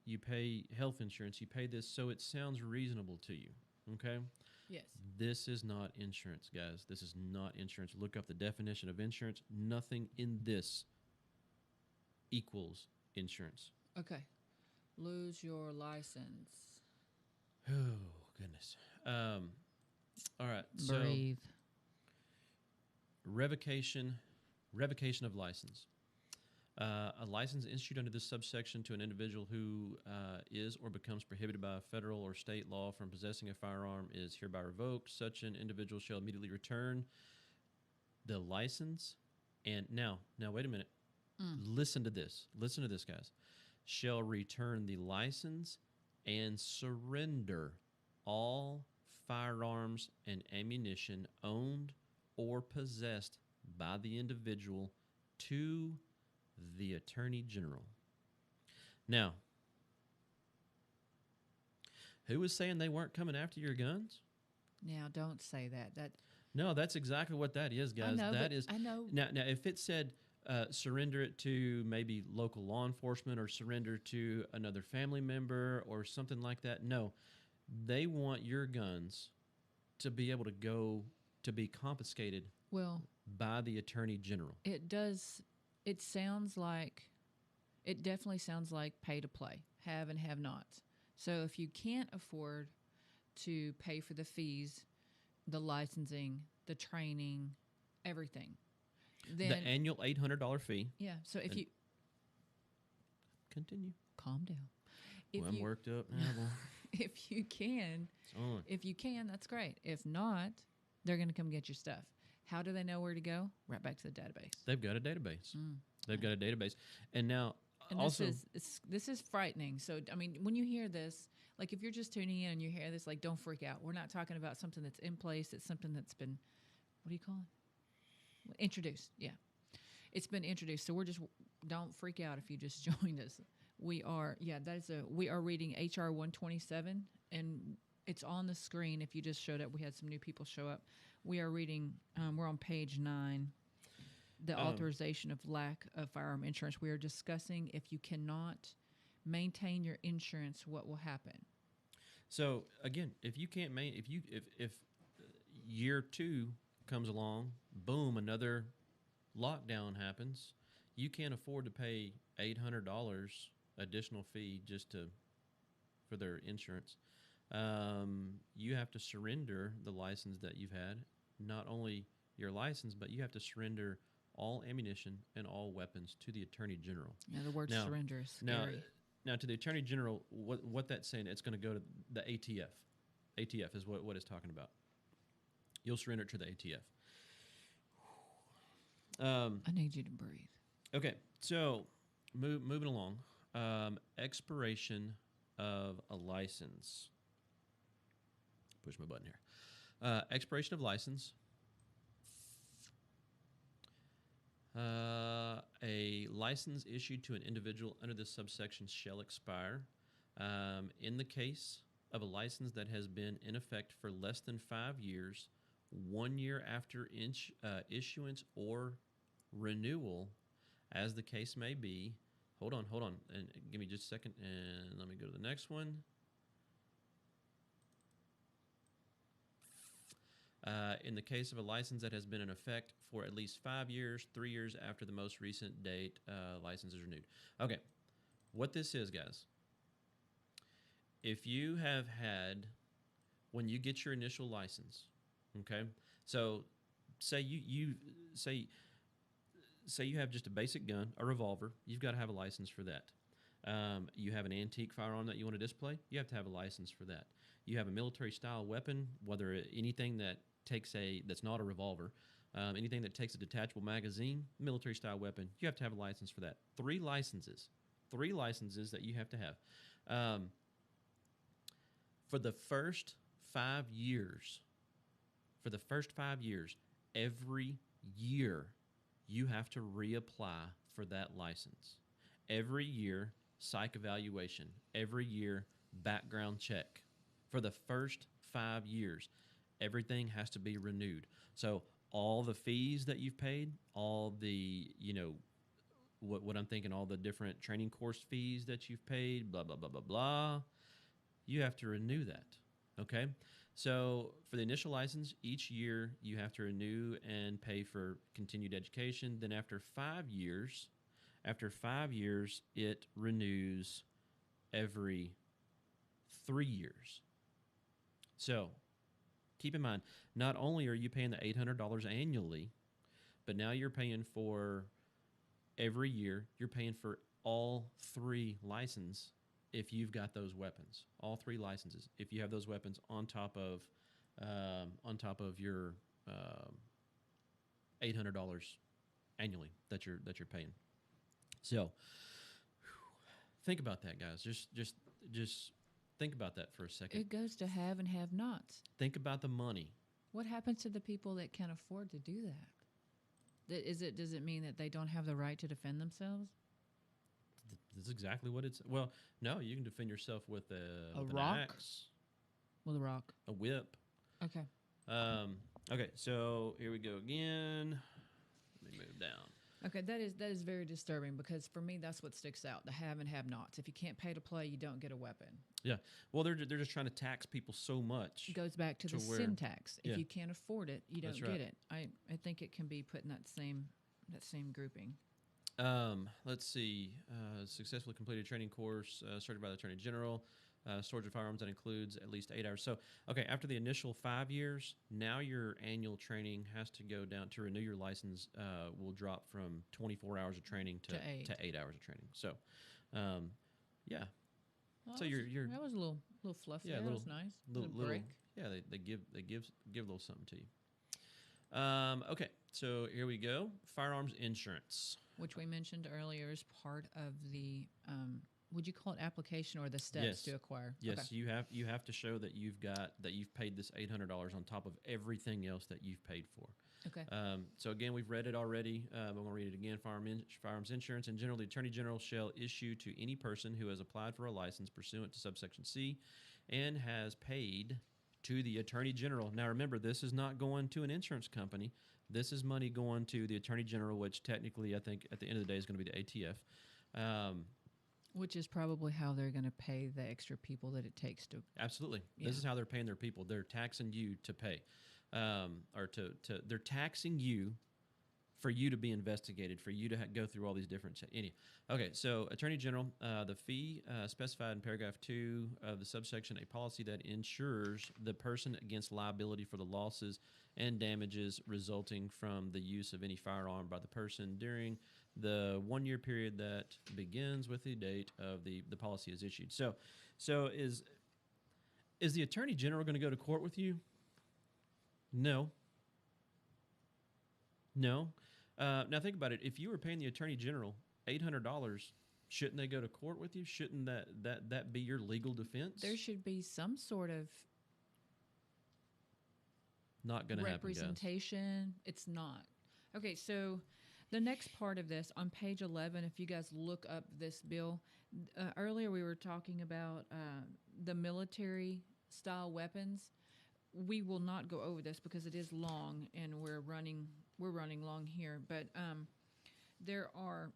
health insurance, you pay this, so it sounds reasonable to you. Okay? Yes. This is not insurance, guys. This is not insurance. Look up the definition of insurance. Nothing in this equals insurance. Okay. Lose your license. Oh, goodness. All right. Breathe. So revocation of license. A license issued under this subsection to an individual who is or becomes prohibited by a federal or state law from possessing a firearm is hereby revoked. Such an individual shall immediately return the license. And now wait a minute. Listen to this. Listen to this, guys. Shall return the license and surrender all firearms and ammunition owned or possessed by the individual to the Attorney General. Now, who was saying they weren't coming after your guns? Now, don't say that. That No, that's exactly what that is, guys. I know, That but is I know. now. Now, if it said surrender it to maybe local law enforcement or surrender to another family member or something like that, no, they want your guns to be able to go to be confiscated Well, by the Attorney General. it does. It sounds like. It definitely sounds like pay to play, have and have nots. So if you can't afford to pay for the fees, the licensing, the training, everything, The then annual $800 fee. yeah. So if And you continue. calm down, if Well, I'm you worked up now. Boy. if you can, It's on. if you can, that's great. If not, they're going to come get your stuff. How do they know where to go? Right back to the database. They've got a database. Mm. They've got a database, and now And also this is frightening. So I mean, when you hear this, like if you're just tuning in and you hear this, like don't freak out. We're not talking about something that's in place. It's something that's been, what do you call it? Introduced. Yeah, it's been introduced. So we're just don't freak out if you just joined us. We are we are reading HR 127, and it's on the screen. If you just showed up, we had some new people show up. We are reading. We're on page 9. The authorization of lack of firearm insurance. We are discussing if you cannot maintain your insurance, what will happen. So again, if you can't if year 2 comes along, boom, another lockdown happens, you can't afford to pay $800 additional fee just to for their insurance. You have to surrender the license that you've had, not only your license, but you have to surrender all ammunition and all weapons to the Attorney General. Now, the word Now- surrender is Now, scary. now to the Attorney General, what that's saying, it's going to go to the ATF. ATF is what it's talking about. You'll surrender it to the ATF. I need you to breathe. Okay, so moving along. Expiration of a license. Push my button here. Expiration of license. A license issued to an individual under this subsection shall expire in the case of a license that has been in effect for less than 5 years, 1 year after issuance or renewal, as the case may be. Hold on, and give me just a second, and let me go to the next one. In the case of a license that has been in effect for at least 5 years, 3 years after the most recent date license is renewed. Okay, what this is, guys, if you have had, when you get your initial license, okay, so say say you have just a basic gun, a revolver, you've got to have a license for that. You have an antique firearm that you want to display, you have to have a license for that. You have a military style weapon, whether anything that that's not a revolver, anything that takes a detachable magazine, military style weapon, you have to have a license for that. 3 licenses that you have to have. For the first 5 years, every year you have to reapply for that license. Every year, psych evaluation. Every year, background check. For the first 5 years, everything has to be renewed. So all the fees that you've paid, all the, what I'm thinking, all the different training course fees that you've paid, blah, blah, blah, blah, blah, you have to renew that, okay? So for the initial license, each year you have to renew and pay for continued education. Then after 5 years, it renews every 3 years. So keep in mind, not only are you paying the $800 annually, but now you're paying for every year, you're paying for all 3 licenses if you've got those weapons. All 3 licenses, if you have those weapons on top of your $800 annually that you're paying. So think about that, guys. Just think about that for a second. It goes to have and have nots. Think about the money What happens to the people that can't afford to do that? Does it mean that they don't have the right to defend themselves? That's exactly what it's. Well, no, you can defend yourself with A with an rock? axe, With a rock. a whip. Okay. Okay, so here we go again. Let me move down. Okay, that is very disturbing because for me that's what sticks out: the have and have-nots. If you can't pay to play, you don't get a weapon. Yeah. Well, they're just trying to tax people so much. It goes back to To the where- sin tax. If yeah. you can't afford it, you don't That's get right. it. I think it can be put in that same grouping. Let's see. Successfully completed training course started by the Attorney General. Storage of firearms that includes at least 8 hours. So, okay, after the initial 5 years, now your annual training has to go down to renew your license. Will drop from 24 hours of training To 8. to 8 hours of training. So, yeah. Well, So that was- you're that was a little fluff. Yeah, there. little- That was nice. little, Little break. yeah, they give a little something to you. Okay, so here we go. Firearms insurance. Which we mentioned earlier is part of the would you call it application or the steps Yes. to acquire? Yes, Okay. you have to show that you've paid this $800 on top of everything else that you've paid for. Okay. So again, we've read it already. I'm going to read it again. Firearms insurance. In general, the Attorney General shall issue to any person who has applied for a license pursuant to subsection C and has paid to the Attorney General. Now remember, this is not going to an insurance company. This is money going to the Attorney General, which technically I think at the end of the day is going to be the ATF. Which is probably how they're going to pay the extra people that it takes to. Absolutely. Yeah. This is how they're paying their people. They're taxing you to pay, or they're taxing you for you to be investigated, for you to go through all these different. Okay, so Attorney General, the fee specified in paragraph 2 of the subsection, a policy that insures the person against liability for the losses and damages resulting from the use of any firearm by the person during the 1-year period that begins with the date of the policy is issued. So is the Attorney General going to go to court with you? No. Now think about it. If you were paying the Attorney General $800, shouldn't they go to court with you? Shouldn't that be your legal defense? There should be some sort of Not going to happen, guys. representation. It's not. Okay, so the next part of this on page 11, if you guys look up this bill, earlier we were talking about the military style weapons. We will not go over this because it is long and we're running long here, but there are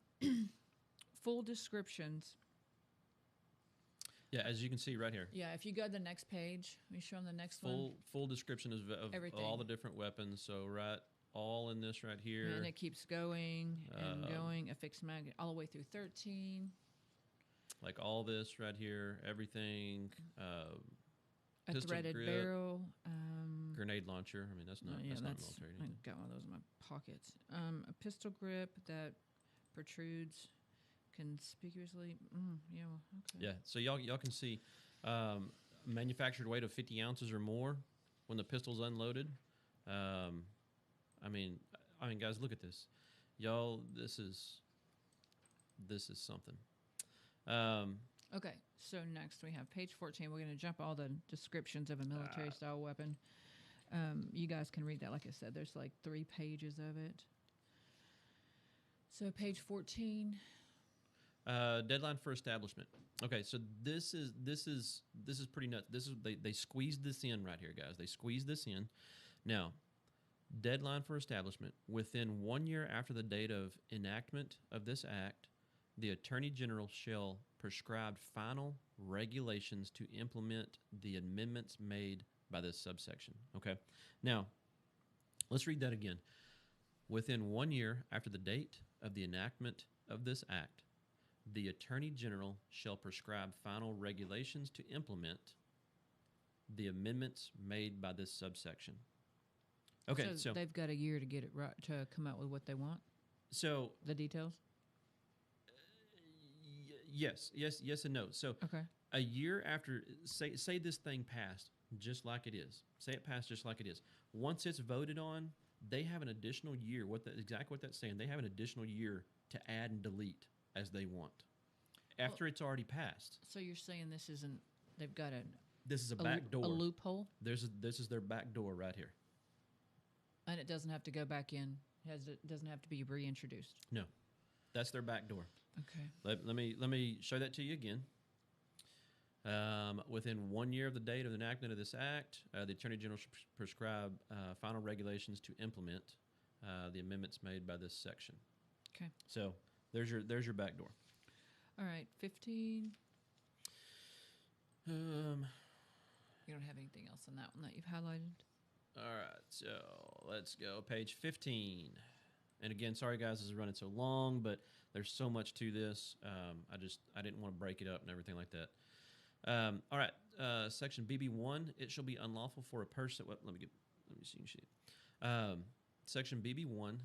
full descriptions. Yeah, as you can see right here. Yeah, if you go to the next page, let me show them the next one. Full description of Everything. all the different weapons. So all in this right here. And it keeps going and going, a fixed mag all the way through 13. Like all this right here, everything. A Pistol threaded grip, barrel. Grenade launcher. I mean, that's not military. I got one of those in my pockets. A pistol grip that protrudes conspicuously. Okay. Yeah, so y'all can see manufactured weight of 50 ounces or more when the pistol's unloaded. I mean, guys, look at this. Y'all, this is something. Okay, so next we have page 14. We're going to jump all the descriptions of a military-style weapon. You guys can read that. Like I said, there's like 3 pages of it. So page 14. Deadline for establishment. Okay, so this is pretty nuts. This is they squeezed this in right here, guys. They squeezed this in. Now, deadline for establishment. Within 1 year after the date of enactment of this act, the Attorney General shall prescribe final regulations to implement the amendments made by this subsection. Okay? Now, let's read that again. Within 1 year after the date of the enactment of this act, the Attorney General shall prescribe final regulations to implement the amendments made by this subsection. Okay, so they've got a year to get it right, to come out with what they want. So the details. Yes, and no. So Okay. a year after, say this thing passed just like it is. Say it passed just like it is. Once it's voted on, they have an additional year. Exactly what that's saying. They have an additional year to add and delete as they want after it's already passed. So you're saying this isn't? They've got This is a back door. A loophole. This is their back door right here. And it doesn't have to go back in. It doesn't have to be reintroduced. No, that's their back door. Okay. Let me show that to you again. Within 1 year of the date of the enactment of this act, the Attorney General should prescribe final regulations to implement the amendments made by this section. Okay. So there's your back door. All right. 15. Um, You don't have anything else on that one that you've highlighted? all right, so let's go page 15. And again, sorry guys, this is running so long, but there's so much to this. I didn't want to break it up and everything like that. All right, section BB1. It shall be unlawful for a person. Let me see you see it. Section BB1.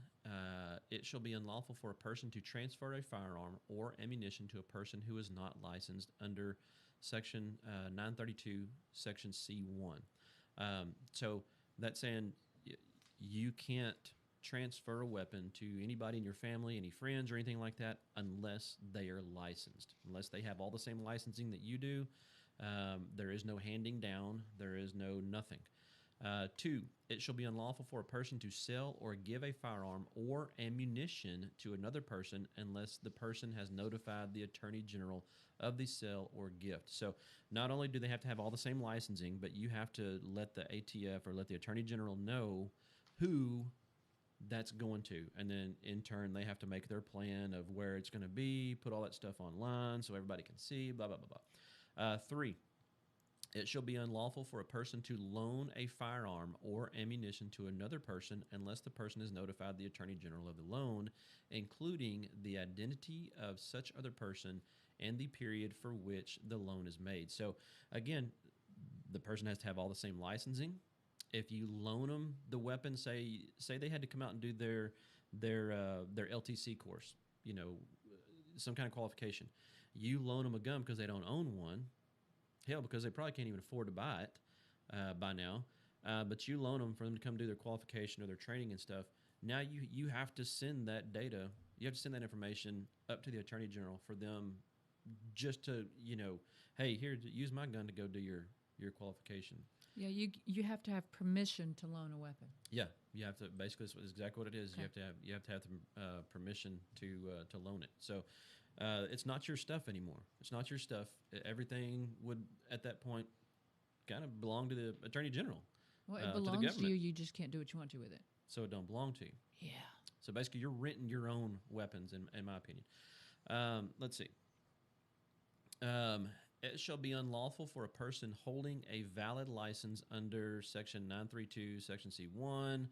It shall be unlawful for a person to transfer a firearm or ammunition to a person who is not licensed under section 932, section C1. So that's saying you can't transfer a weapon to anybody in your family, any friends or anything like that, unless they are licensed, unless they have all the same licensing that you do. There is no handing down. There is no nothing. 2, it shall be unlawful for a person to sell or give a firearm or ammunition to another person unless the person has notified the Attorney General of the sale or gift. So not only do they have to have all the same licensing, but you have to let the ATF or let the Attorney General know who that's going to. And then in turn, they have to make their plan of where it's going to be, put all that stuff online so everybody can see, blah, blah, blah, blah. 3, it shall be unlawful for a person to loan a firearm or ammunition to another person unless the person has notified the Attorney General of the loan, including the identity of such other person and the period for which the loan is made. So again, the person has to have all the same licensing. If you loan them the weapon, say they had to come out and do their LTC course, some kind of qualification. You loan them a gun because they don't own one. Hell, because they probably can't even afford to buy it by now. But you loan them for them to come do their qualification or their training and stuff. Now you have to send that data. You have to send that information up to the Attorney General for them just to, hey, here, use my gun to go do your qualification. Yeah, you have to have permission to loan a weapon. Yeah, you have to. Basically, that's exactly what it is. Okay. You have to have the permission to loan it. So it's not your stuff anymore. It's not your stuff. Everything would at that point kind of belong to the Attorney General. Well, it to the belongs to government. you. You just can't do what you want to with it. So it don't belong to you. Yeah. So basically, you're renting your own weapons, in my opinion. Let's see. It shall be unlawful for a person holding a valid license under Section 932, Section C1,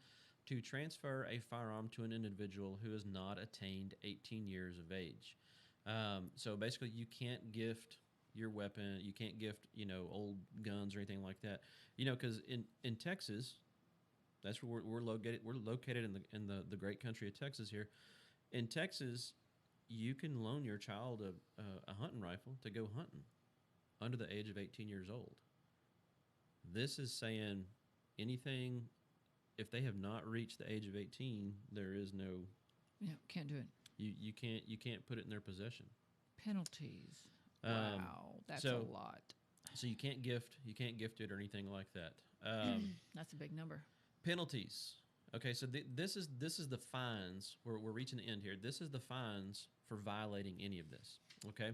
to transfer a firearm to an individual who has not attained 18 years of age. So basically, you can't gift your weapon. You can't gift, old guns or anything like that. Because in Texas, that's where we're located. We're located in the great country of Texas here. In Texas, you can loan your child a hunting rifle to go hunting under the age of 18 years old. This is saying anything, if they have not reached the age of 18, there is no... Yeah, can't do it. You can't put it in their possession. Penalties. Wow, that's a lot. So you can't gift it or anything like that. That's a big number. Penalties. Okay, so this is the fines. We're reaching the end here. This is the fines for violating any of this. Okay.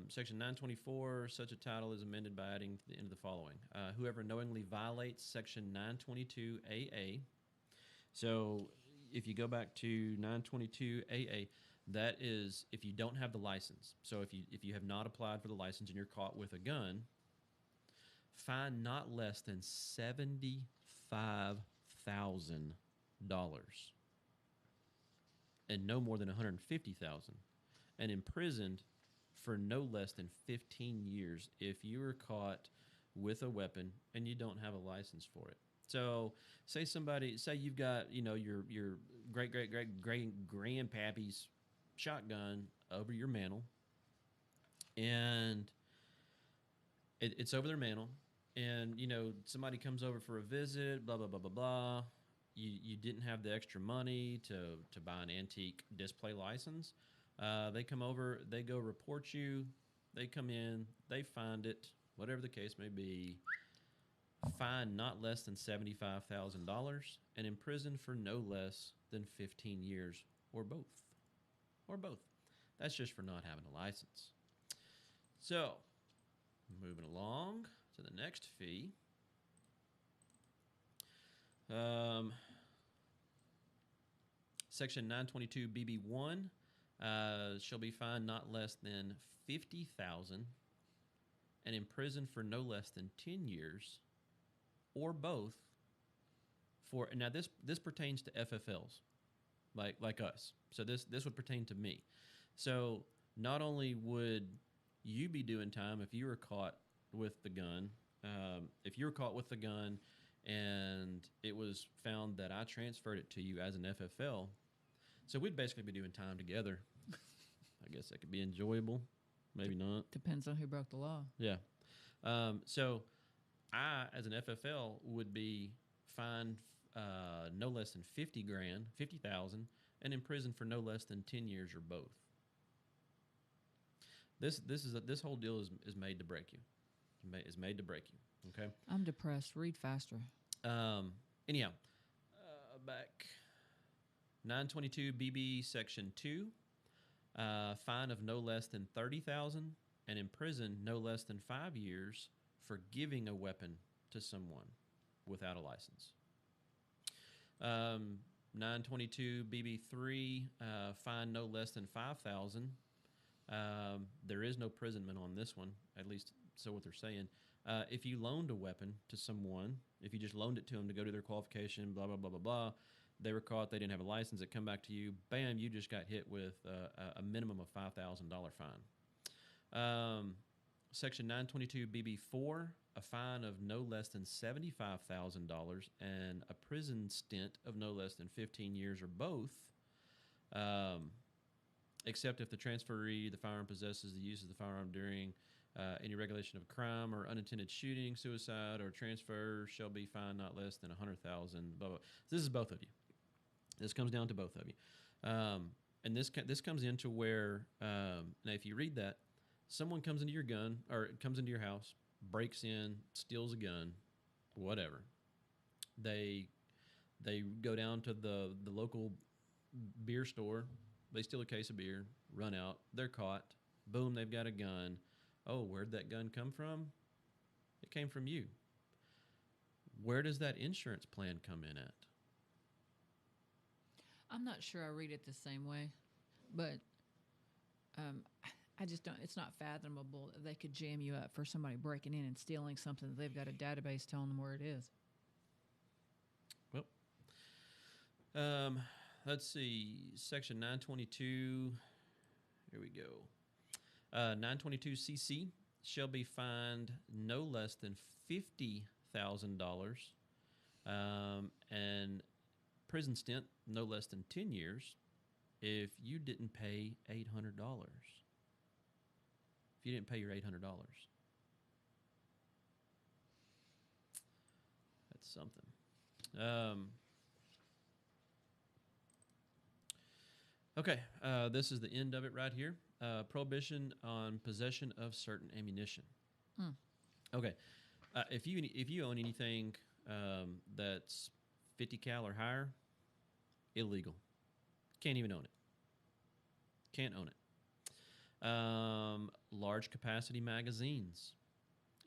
Section 924, such a title is amended by adding to the end of the following. Whoever knowingly violates Section 922 AA. So if you go back to 922 AA, that is if you don't have the license. So if you have not applied for the license and you're caught with a gun, fine not less than $75,000 and no more than $150,000, and imprisoned for no less than 15 years if you are caught with a weapon and you don't have a license for it. So say you've got, your great grandpappy's shotgun over your mantle, and it's over their mantle, and, somebody comes over for a visit, blah, blah, blah, blah, blah. You didn't have the extra money to buy an antique display license. They come over, they go report you, they come in, they find it, whatever the case may be. fined not less than $75,000, and imprisoned for no less than 15 years, or both. Or both. That's just for not having a license. So, moving along to the next fee. Section 922 BB1 shall be fined not less than 50,000 and imprisoned for no less than 10 years, or both. For now, this pertains to FFLs, like us. So this would pertain to me. So not only would you be doing time if you were caught with the gun, if you were caught with the gun and it was found that I transferred it to you as an FFL, so we'd basically be doing time together. I guess that could be enjoyable, maybe not. Depends on who broke the law. Yeah. So I, as an FFL, would be fined no less than 50,000, and imprisoned for no less than 10 years, or both. This whole deal is made to break you. Is made to break you. Okay. I'm depressed. Read faster. Anyhow, back 922 BB Section 2, fine of no less than 30,000 and imprisoned no less than 5 years for giving a weapon to someone without a license. 922 BB3, fine no less than 5,000. There is no imprisonment on this one, at least so what they're saying. If you loaned a weapon to someone, if you just loaned it to them to go to their qualification, blah, blah, blah, blah, blah, they were caught, they didn't have a license, it come back to you, bam, you just got hit with a minimum of $5,000 fine. Section 922 BB4, a fine of no less than $75,000 and a prison stint of no less than 15 years, or both, except if the transferee, the firearm, possesses the use of the firearm during any regulation of a crime or unintended shooting, suicide, or transfer, shall be fined not less than $100,000. Blah, blah. This is both of you. This comes down to both of you, and this comes into where now if you read that, someone comes into your gun or comes into your house, breaks in, steals a gun, whatever. They go down to the local beer store. They steal a case of beer, run out. They're caught. Boom, they've got a gun. Oh, where'd that gun come from? It came from you. Where does that insurance plan come in at? I'm not sure I read it the same way, but I just don't. It's not fathomable that they could jam you up for somebody breaking in and stealing something that they've got a database telling them where it is. Well, let's see. Section 922. Here we go. 922 CC shall be fined no less than $50,000 and prison stint no less than 10 years if you didn't pay $800. If you didn't pay your $800. That's something. Okay, this is the end of it right here. Prohibition on possession of certain ammunition. Okay, if you own anything that's 50 cal or higher, illegal. Can't even own it. Can't own it. Large capacity magazines.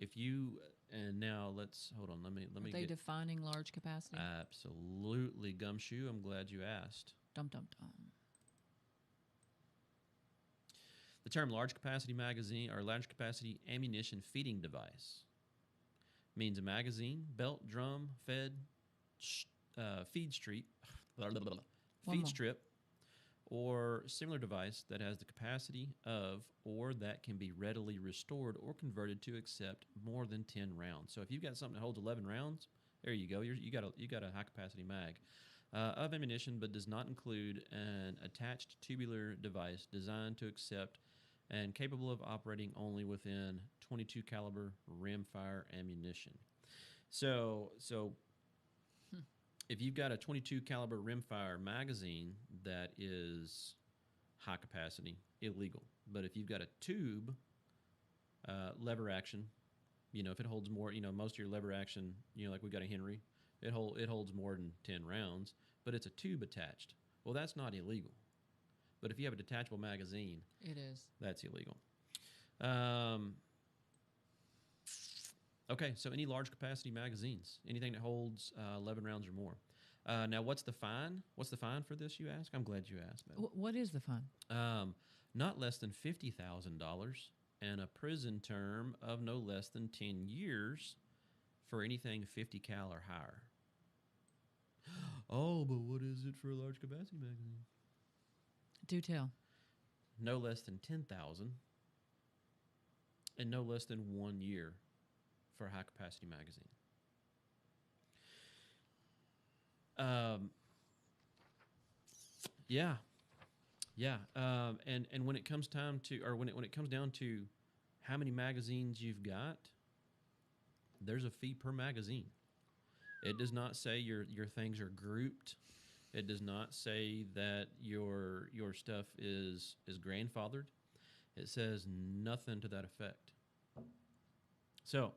If you and now let's hold on. Let me Are they defining large capacity? Absolutely, Gumshoe. I'm glad you asked. Dum dum dum. The term large capacity magazine or large capacity ammunition feeding device means a magazine, belt, drum, feed strip, or similar device that has the capacity of or that can be readily restored or converted to accept more than 10 rounds. So if you've got something that holds 11 rounds, there you go. You got a high capacity mag of ammunition, but does not include an attached tubular device designed to accept and capable of operating only within 22 caliber rimfire ammunition. So if you've got a 22 caliber rimfire magazine that is high capacity, illegal. But if you've got a tube, lever action, if it holds more, most of your lever action, like we got a Henry, it holds more than 10 rounds, but it's a tube attached. Well, that's not illegal. But if you have a detachable magazine, It is. that's illegal. Um, okay, so any large capacity magazines, anything that holds 11 rounds or more. Now, what's the fine? What's the fine for this, you ask? I'm glad you asked, man. What is the fine? Not less than $50,000 and a prison term of no less than 10 years for anything 50 cal or higher. Oh, but what is it for a large capacity magazine? Do tell. No less than 10,000 and no less than 1 year for a high capacity magazine. Yeah, yeah. And when it comes time to, or when it comes down to how many magazines you've got, there's a fee per magazine. It does not say your things are grouped. It does not say that your stuff is grandfathered. It says nothing to that effect. So,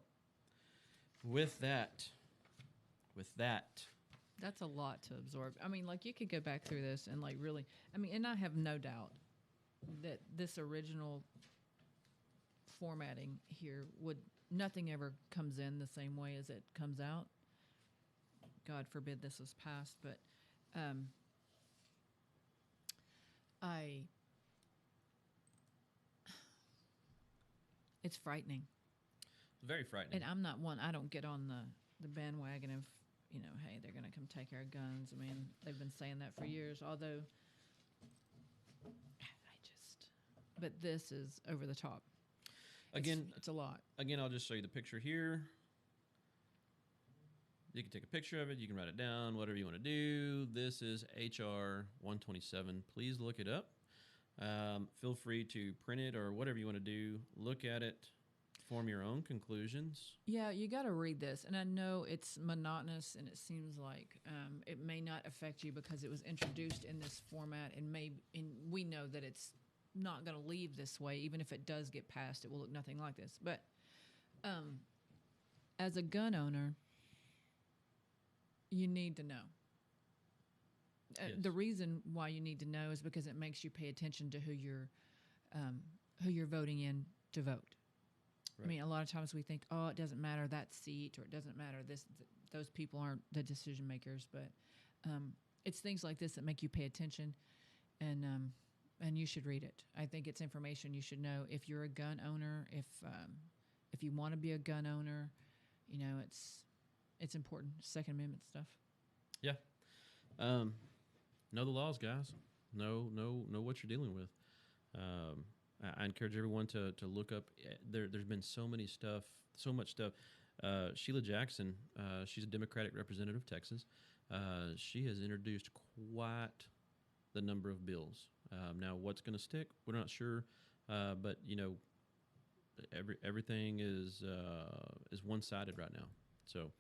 with that, That's a lot to absorb. I mean, like, you could go back through this and, like, really, I mean, and I have no doubt that this original formatting here nothing ever comes in the same way as it comes out. God forbid this was passed, but it's frightening. very frightening. And I'm not one, I don't get on the bandwagon of, hey, they're going to come take our guns. I mean, they've been saying that for years, although but this is over the top. Again, it's a lot. Again, I'll just show you the picture here. You can take a picture of it. You can write it down, whatever you want to do. This is HR 127. Please look it up. Feel free to print it or whatever you want to do. Look at it. Form your own conclusions. Yeah, you got to read this. And I know it's monotonous and it seems like it may not affect you because it was introduced in this format. And we know that it's not going to leave this way. Even if it does get passed, it will look nothing like this. But as a gun owner, you need to know. Yes. The reason why you need to know is because it makes you pay attention to who you're voting in to vote. Right. I mean, a lot of times we think, oh, it doesn't matter that seat, or it doesn't matter this. Those people aren't the decision makers, but it's things like this that make you pay attention, and you should read it. I think it's information you should know if you're a gun owner. If you want to be a gun owner, it's important. Second Amendment stuff. Yeah. Know the laws, guys. Know what you're dealing with. I encourage everyone to look up. There's been so much stuff. Sheila Jackson, she's a Democratic representative of Texas. She has introduced quite the number of bills. Now, what's going to stick? We're not sure, but everything is one-sided right now. So,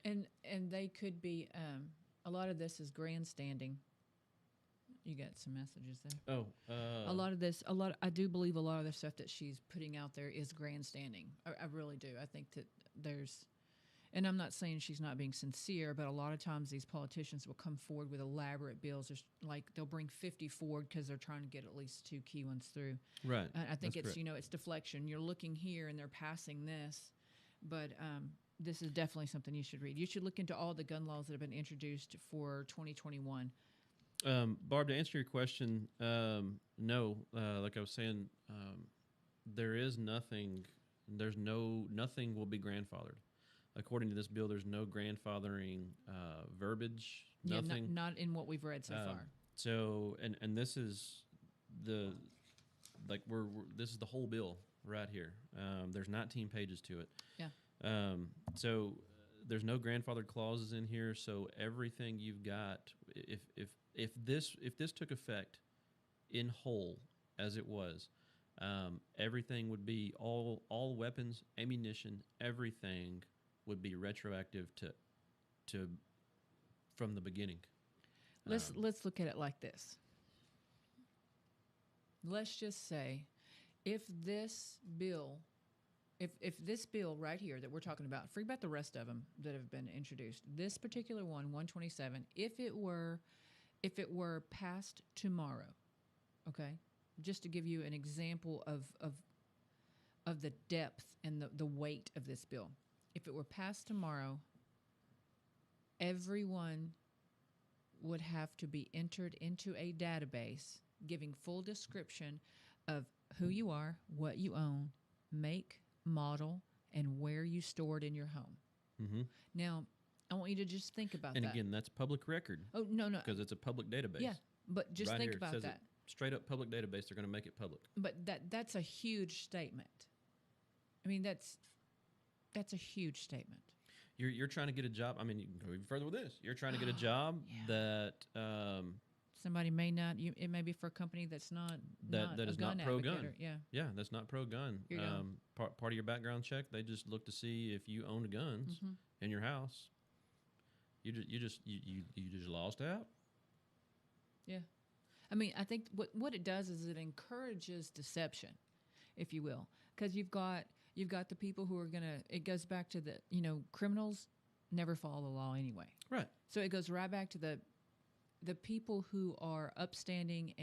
and they could be. A lot of this is grandstanding. You got some messages there. Oh, I do believe a lot of the stuff that she's putting out there is grandstanding. I really do. I think that and I'm not saying she's not being sincere, but a lot of times these politicians will come forward with elaborate bills. There's, like, they'll bring 50 forward because they're trying to get at least 2 key ones through. Right. I think That's it's correct. it's deflection. You're looking here and they're passing this, but this is definitely something you should read. You should look into all the gun laws that have been introduced for 2021. Barb, to answer your question, no. Like I was saying, there is nothing. Nothing will be grandfathered. According to this bill, there's no grandfathering verbiage. Nothing. Yeah, not in what we've read so far. So, and this is this is the whole bill right here. There's 19 pages to it. Yeah. So there's no grandfathered clauses in here. So everything you've got, if this took effect in whole as it was, everything would be all weapons, ammunition, everything would be retroactive to from the beginning. Let's look at it like this. Let's just say if this bill if this bill right here that we're talking about, forget about the rest of them that have been introduced. This particular one, 127, if it were passed tomorrow, okay, just to give you an example of the depth and the weight of this bill, if it were passed tomorrow, everyone would have to be entered into a database giving full description of who you are, what you own, make, model, and where you store it in your home. Mm-hmm. Now, I want you to just think about And that. again, that's public record. Oh, no, no. Because it's a public database. Yeah, but just right think here, about says that. Straight up public database. They're going to make it public. But that's a huge statement. I mean, that's a huge statement. You're trying to get a job. I mean, you can go even further with this. You're trying to get a job that somebody may not. It may be for a company that's not that is not pro gun. Yeah, that's not pro gun. Part of your background check, they just look to see if you own guns in your house. You just lost out. Yeah, I mean, I think what it does is it encourages deception, if you will, because you've got the people who are gonna. It goes back to the criminals never follow the law anyway. Right. So it goes right back to the people who are upstanding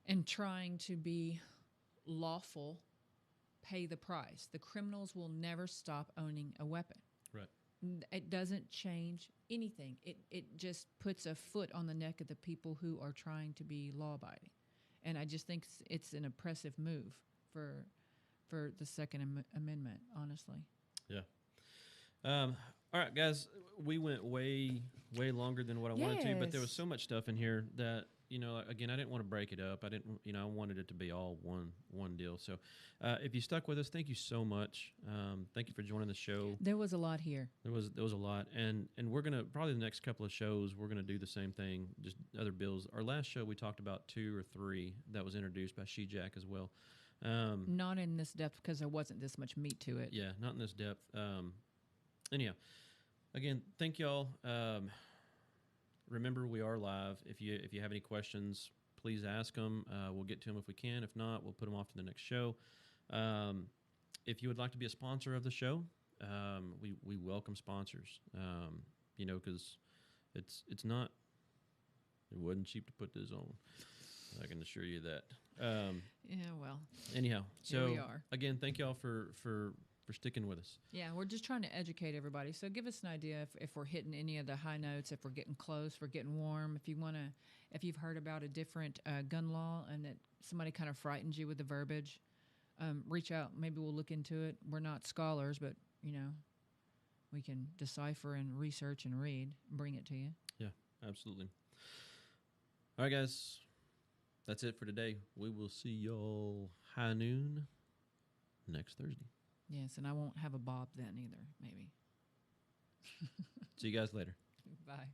and trying to be lawful pay the price. The criminals will never stop owning a weapon. Right. It doesn't change anything. It just puts a foot on the neck of the people who are trying to be law-abiding. And I just think it's an oppressive move for the Second Amendment, honestly. Yeah. All right, guys, we went way longer than what I wanted to, but there was so much stuff in here that, again, I didn't want to break it up. I didn't, I wanted it to be all one deal. So if you stuck with us, thank you so much. Thank you for joining the show. There was a lot here. There was a lot. And we're going to, probably the next couple of shows, we're going to do the same thing, just other bills. Our last show, we talked about 2 or 3 that was introduced by She-Jack as well. Not in this depth because there wasn't this much meat to it. Yeah, not in this depth. Anyhow, again, thank y'all. Remember, we are live. If you have any questions, please ask them. We'll get to them if we can. If not, we'll put them off to the next show. If you would like to be a sponsor of the show, we welcome sponsors. Because it wasn't cheap to put this on. I can assure you that. Yeah, well. Anyhow, so here we are. Again, thank y'all for sticking with us. Yeah, we're just trying to educate everybody. So give us an idea if we're hitting any of the high notes, if we're getting close, we're getting warm. If you've heard about a different gun law and that somebody kind of frightens you with the verbiage, reach out. Maybe we'll look into it. We're not scholars, but we can decipher and research and read and bring it to you. Yeah, absolutely. All right, guys. That's it for today. We will see y'all high noon next Thursday. Yes, and I won't have a bob then either, maybe. See you guys later. Bye.